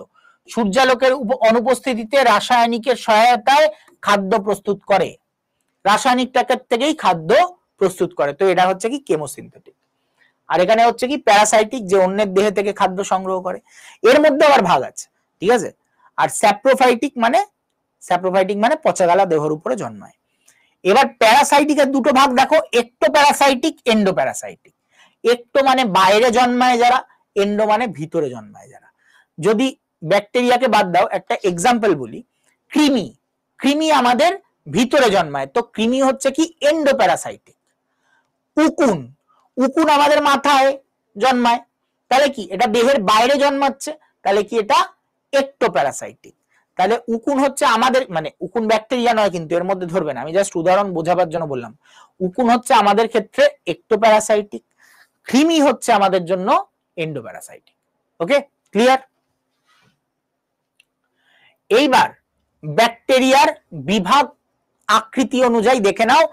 সূর্যালোকের অনুপস্থিতিতে রাসায়নিকের সহায়তায় খাদ্য প্রস্তুত করে, রাসায়নিক প্যাকেট থেকেই খাদ্য প্রস্তুত করে। তো এটা হচ্ছে কি? কেমোসিনথেটিক। আর এখানে হচ্ছে কি? প্যারাসাইটিক, যে অন্যের দেহ থেকে খাদ্য সংগ্রহ করে। এর মধ্যে আবার ভাগ আছে, ঠিক আছে। আর স্যাপ্রোফাইটিক মানে পচাগলা দেহের উপরে জন্মায়। এবার প্যারাসাইটিকের দুটো ভাগ দেখো, একটোপ্যারাসাইটিক, এন্ডোপ্যারাসাইটিক। একটো মানে বাইরে জন্মায় যারা, এন্ডো মানে ভিতরে জন্মায় যারা। যদি ব্যাকটেরিয়াকে বাদ দাও, একটা এক্সাম্পল বলি, কৃমি। কৃমি আমাদের ভিতরে জন্মায়, তো কৃমি হচ্ছে কি? এন্ডোপ্যারাসাইটিক। উকুন, উকুন আমাদের মাথায় জন্মায়, তাহলে কি? এটা দেহের বাইরে জন্মাচ্ছে, তাহলে কি? এটা একটোপ্যারাসাইটিক। তাহলে উকুন হচ্ছে আমাদের, মানে উকুন ব্যাকটেরিয়া নয় কিন্তু, এর মধ্যে ধরবে না, আমি জাস্ট উদাহরণ বোঝাবার জন্য বললাম। উকুন হচ্ছে আমাদের ক্ষেত্রে একটোপ্যারাসাইটিক, কৃমি হচ্ছে আমাদের জন্য এন্ডোপ্যারাসাইটিক। ওকে, ক্লিয়ার? এইবার ব্যাকটেরিয়ার বিভাগ আকৃতি অনুযায়ী দেখে নাও।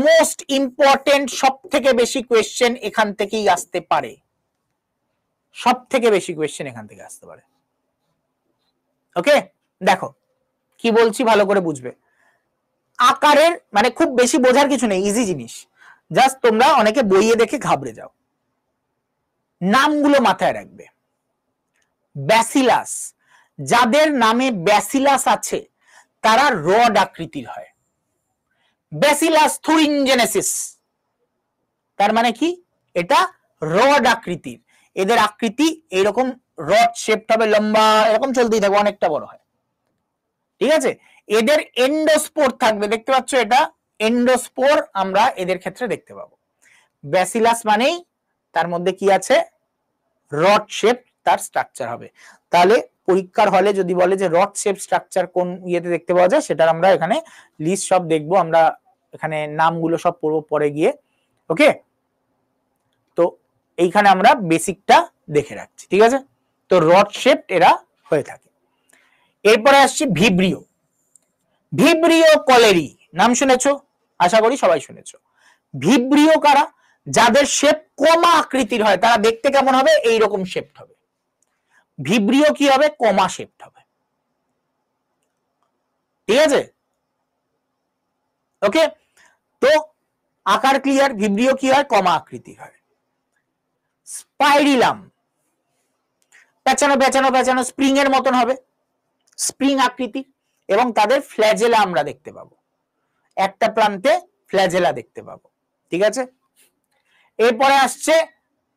মোস্ট ইম্পর্টেন্ট, সব থেকে বেশি কোয়েশ্চেন এখান থেকেই আসতে পারে, সব থেকে বেশি কোয়েশ্চেন এখান থেকে আসতে পারে। ওকে, দেখো কি বলছি, ভালো করে বুঝবে। আকারের মানে খুব বেশি বোঝার কিছু নেই, ইজি জিনিস, জাস্ট তোমরা অনেকে বইয়ে দেখে ঘাবড়ে যাও। নামগুলো মাথায় রাখবে। ব্যাসিলাস, যাদের নামে ব্যাসিলাস আছে তারা রড আকৃতির হয়। ব্যাসিলাস থুরিনজেনেসিস, তার মানে কি? এটা রড আকৃতির। এদের আকৃতি এইরকম রড শেপড হবে, লম্বা এরকম চলতেই থাকবে, অনেকটা বড় হয়, ঠিক আছে। এদের এন্ডোস্পোর থাকবে, দেখতে পাচ্ছ এটা এন্ডোস্পোর আমরা এদের ক্ষেত্রে দেখতে পাবো। ব্যাসিলাস মানেই তার মধ্যে কি আছে? রড শেপ তার স্ট্রাকচার হবে। তাহলে পরীক্ষার হলে যদি বলে যে রড শেপ স্ট্রাকচার কোন ইয়েতে দেখতে পাওয়া যায়, সেটা আমরা এখানে লিস্ট সব দেখবো, আমরা এখানে নামগুলো সব পড়বো পরে গিয়ে। ওকে, তো এইখানে আমরা বেসিকটা দেখে রাখছি, ঠিক আছে। তো রড শেপ এরা হয়ে থাকে। এরপরে আসছি ভিব্রিও। ভিব্রিও কলেরি নাম শুনেছো, আশা করি সবাই শুনেছো। ভিব্রিও কারা? যাদের শেপ কমা আকৃতির হয়, তারা দেখতে কেমন হবে? এইরকম শেপ হবে, ভিব্রিও কি হবে, কমা শেপড হবে। ঠিক আছে, ওকে। তো আকার ক্লিয়ার, ভিব্রিও কি হয়, কমা আকৃতি হয়। স্পাইরিলাম পেঁচানো পেঁচানো পেঁচানো স্প্রিং এর মতন হবে, স্প্রিং আকৃতি, এবং তাদের ফ্ল্যাজেলা আমরা দেখতে পাবো, একটা প্রান্তে ফ্ল্যাজেলা দেখতে পাবো। ঠিক আছে, এরপরে আসছে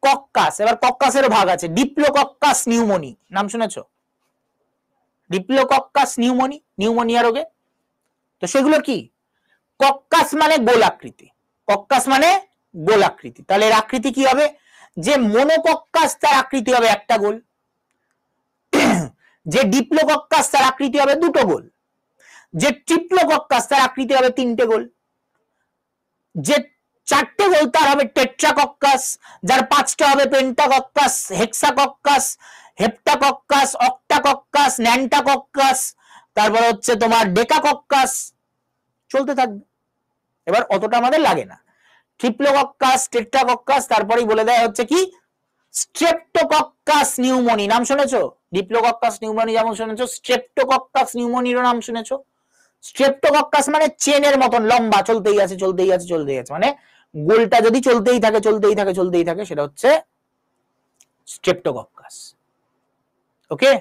কক্কাস। এবার কক্কাসেরও ভাগ আছে, ডিপ্লোকক্কাস নিউমোনি, নাম শুনেছো? ডিপ্লোকক্কাস নিউমোনি, নিউমোনিয়া রোগে। তো সেগুলো কি? কক্কাস মানে গোল আকৃতি, কক্কাস মানে গোল আকৃতি। তাহলে এর আকৃতি কি হবে? যে মনোকক্কাস তার আকৃতি হবে একটা গোল, যে ডিপ্লোকক্কাস তার আকৃতি হবে দুটো গোল, যে ট্রিপ্লোকক্কাস তার আকৃতি হবে তিনটে গোল, যে চারটে গোল তার হবে টেট্রাকক্কাস, যার পাঁচটা হবে পেন্টাকক্কাস, হেক্সাকক্কাস, হেপ্টাকক্কাস, অক্টাকক্কাস, ন্যান্টাকক্কাস, তারপর হচ্ছে তোমার ডেকাকক্কাস, চলতে থাকবে। এবার অতটা আমাদের লাগে না। ট্রিপ্লোকক্কাস, টেট্রাকক্কাস, তারপরেই বলে দেয় হচ্ছে কি স্ট্রেপ্টোকক্কাস নিউমোনি, নাম শুনেছো? ডিপ্লোকক্কাস নিউমোনি যেমন শুনেছো, স্ট্রেপ্টোকক্কাস নিউমোনিরও নাম শুনেছো। স্ট্রেপ্টোকক্কাস মানে চেনের মতন লম্বা, চলতেই আছে চলতেই আছে চলতেই আছে, মানে গোলটা যদি চলতেই থাকে চলতেই থাকে চলতেই থাকে, সেটা হচ্ছে স্ট্রেপ্টোকক্কাস। ওকে,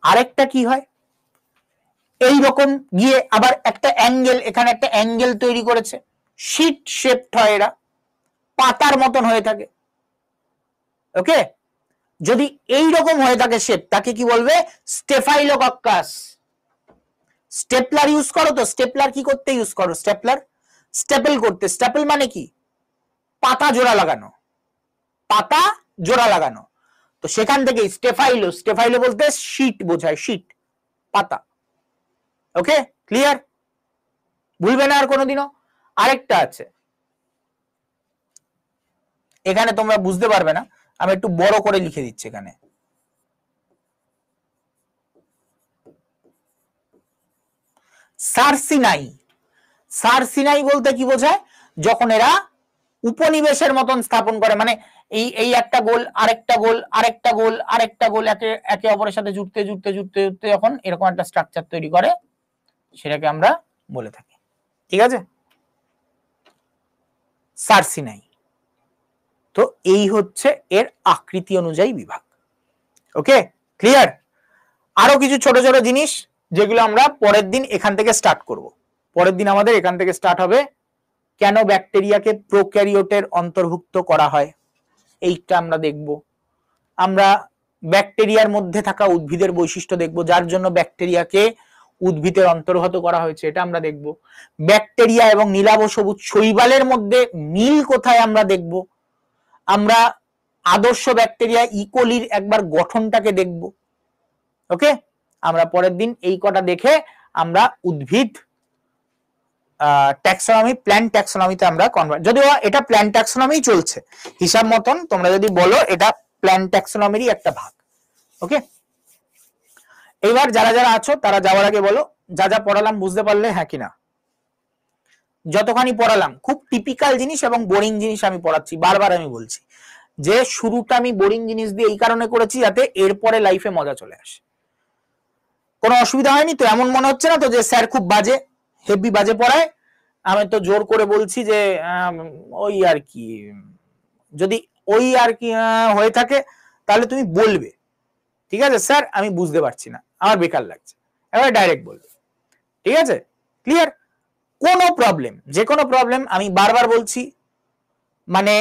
আরেকটা কি হয়, এই রকম গিয়ে আবার একটা অ্যাঙ্গেল, এখানে একটা অ্যাঙ্গেল তৈরি করেছে, শিট শেপড হয়, এরা পাতার মতন হয়ে থাকে। ওকে, যদি এই রকম হয়ে থাকে শেপ, তাকে কি বলবে? স্টেফাইলোকক্কাস। স্টেপলার ইউজ করো তো, স্টেপলার কি করতে ইউজ করো? স্টেপলার স্টেপল করতে। স্টেপল মানে কি? পাতা জোড়া লাগানো, পাতা জোড়া লাগানো। তো সেখান থেকে স্টেফাইলো, স্টেফাইলো বলতে শীট বোঝায়, শীট, পাতা। ওকে, ক্লিয়ার? ভুলবে না আর কোনোদিনও। আরেকটা আছে, এখানে তোমরা বুঝতে পারবে না, আমি একটু বড় করে লিখে দিচ্ছি এখানে। সারসিনাই। সারসিনাই বলতে কি বোঝায়? যখন এরা উপনিবেশের মতন স্থাপন করে, মানে এই একটা গোল, আরেকটা গোল, আরেকটা গোল, আরেকটা গোল, একে অপরের সাথে জুড়তে জুড়তে জুড়তে জুড়তে যখন এরকম একটা স্ট্রাকচার তৈরি করে, সেটাকে আমরা বলে থাকি। ঠিক আছে, সারসিনাই। তো এই হচ্ছে এর আকৃতি অনুযায়ী বিভাগ। ওকে, ক্লিয়ার? আরো কিছু ছোট ছোট জিনিস যেগুলো আমরা পরের দিন এখান থেকে স্টার্ট করব। পরের দিন আমাদের এখান থেকে স্টার্ট হবে কেন ব্যাকটেরিয়াকে প্রোক্যারিওটের অন্তর্ভুক্ত করা হয়, এইটা আমরা দেখব। আমরা ব্যাকটেরিয়ার মধ্যে থাকা উদ্ভিদের বৈশিষ্ট্য দেখব, যার জন্য ব্যাকটেরিয়াকে উদ্ভিদের অন্তর্গত করা হয়েছে, এটা আমরা দেখব। ব্যাকটেরিয়া এবং নীলাভ সবুজ শৈবালের মধ্যে মিল কোথায় আমরা দেখব। আমরা আদর্শ ব্যাকটেরিয়া ইকোলির একবার গঠনটাকে দেখব। ওকে, আমরা পরের দিন এই কটা দেখে আমরা উদ্ভিদ ট্যাক্সোনমি, প্ল্যান্ট ট্যাক্সোনমিতে আমরা কনভার্ট, যদিও এটা প্ল্যান্ট ট্যাক্সোনমি চলছে হিসাব মতন, তোমরা যদি বলো এটা প্ল্যান্ট ট্যাক্সোনমিরই একটা ভাগ। ওকে, এইবার যারা যারা আছো তারা যাওয়ার আগে বলো যা যা পড়ালাম বুঝতে পারলে, হ্যাঁ কিনা? যতখানি পড়ালাম খুব টিপিক্যাল জিনিস এবং বোরিং জিনিস আমি পড়াচ্ছি, বারবার আমি বলছি যে শুরুটা আমি বোরিং জিনিস দিয়ে এই কারণে করেছি যাতে এরপরে লাইফে মজা চলে আসে। কোনো অসুবিধা হয়নি তো? এমন মনে হচ্ছে না তো যে স্যার খুব বাজে, হেভি বাজে পড়ায়? আমি তো জোর করে বলছি যে ওই আর কি, যদি ওই আর কি হয়ে থাকে তাহলে তুমি বলবে, ঠিক আছে স্যার আমি বুঝতে পারছি না, আমার বেকার লাগছে, এবার ডাইরেক্ট বলবে। ঠিক আছে, ক্লিয়ার? কোনো প্রবলেম, যে কোনো প্রবলেম, আমি বারবার বলছি, মানে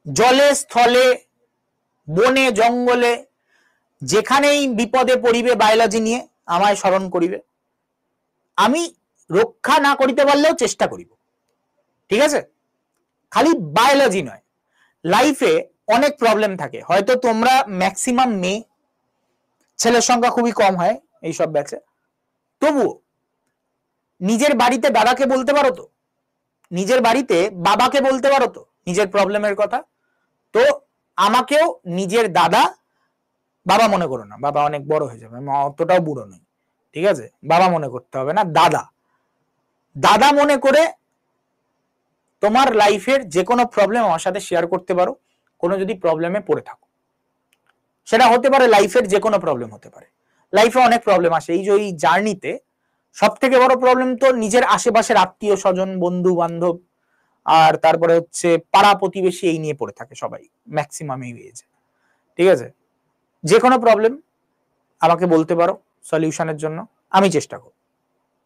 জলে স্থলে বনে জঙ্গলে যেখানেই বিপদে পড়িবে বায়োলজি নিয়ে আমায় স্মরণ করিবে, আমি রক্ষা না করিতে পারলেও চেষ্টা করিব। ঠিক আছে, খালি বায়োলজি নয়, লাইফে অনেক প্রবলেম থাকে, হয়তো তোমরা ম্যাক্সিমাম মেয়ে, ছেলের সংখ্যা খুবই কম হয় এইসব ব্যাচে, তবুও নিজের বাড়িতে দাদাকে বলতে পারো তো, নিজের বাড়িতে বাবাকে বলতে পারো তো নিজের প্রবলেমের কথা। তো আমাকেও নিজের দাদা, বাবা মনে করো না, বাবা অনেক বড় হয়ে যাবে, অতটাও বুড়ো নেই, ঠিক আছে, বাবা মনে করতে হবে না, দাদা, দাদা মনে করে তোমার লাইফের যে কোনো প্রবলেম আমার সাথে শেয়ার করতে পারো, কোনো যদি প্রবলেমে পড়ে থাকো। সেটা হতে পারে লাইফের যে কোনো প্রবলেম হতে পারে। লাইফে অনেক প্রবলেম আসে, এই যে এই জার্নিতে সব থেকে বড় প্রবলেম তো নিজের আশেপাশের আত্মীয় স্বজন, বন্ধু বান্ধব, আর তারপরে হচ্ছে পাড়া প্রতিবেশী, এই নিয়ে পড়ে থাকে সবাই ম্যাক্সিমাম এই এজে। ঠিক আছে, যে কোনো প্রবলেম আমাকে বলতে পারো সলিউশনের জন্য, আমি চেষ্টা করব।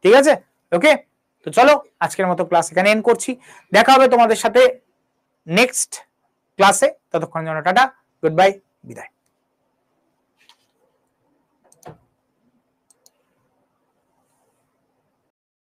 ঠিক আছে, ওকে। তো চলো আজকের মতো ক্লাস এখানে এন্ড করছি, দেখা হবে তোমাদের সাথে নেক্সট ক্লাসে। ততক্ষণের জন্য টাটা, গুড বাই, বিদায়।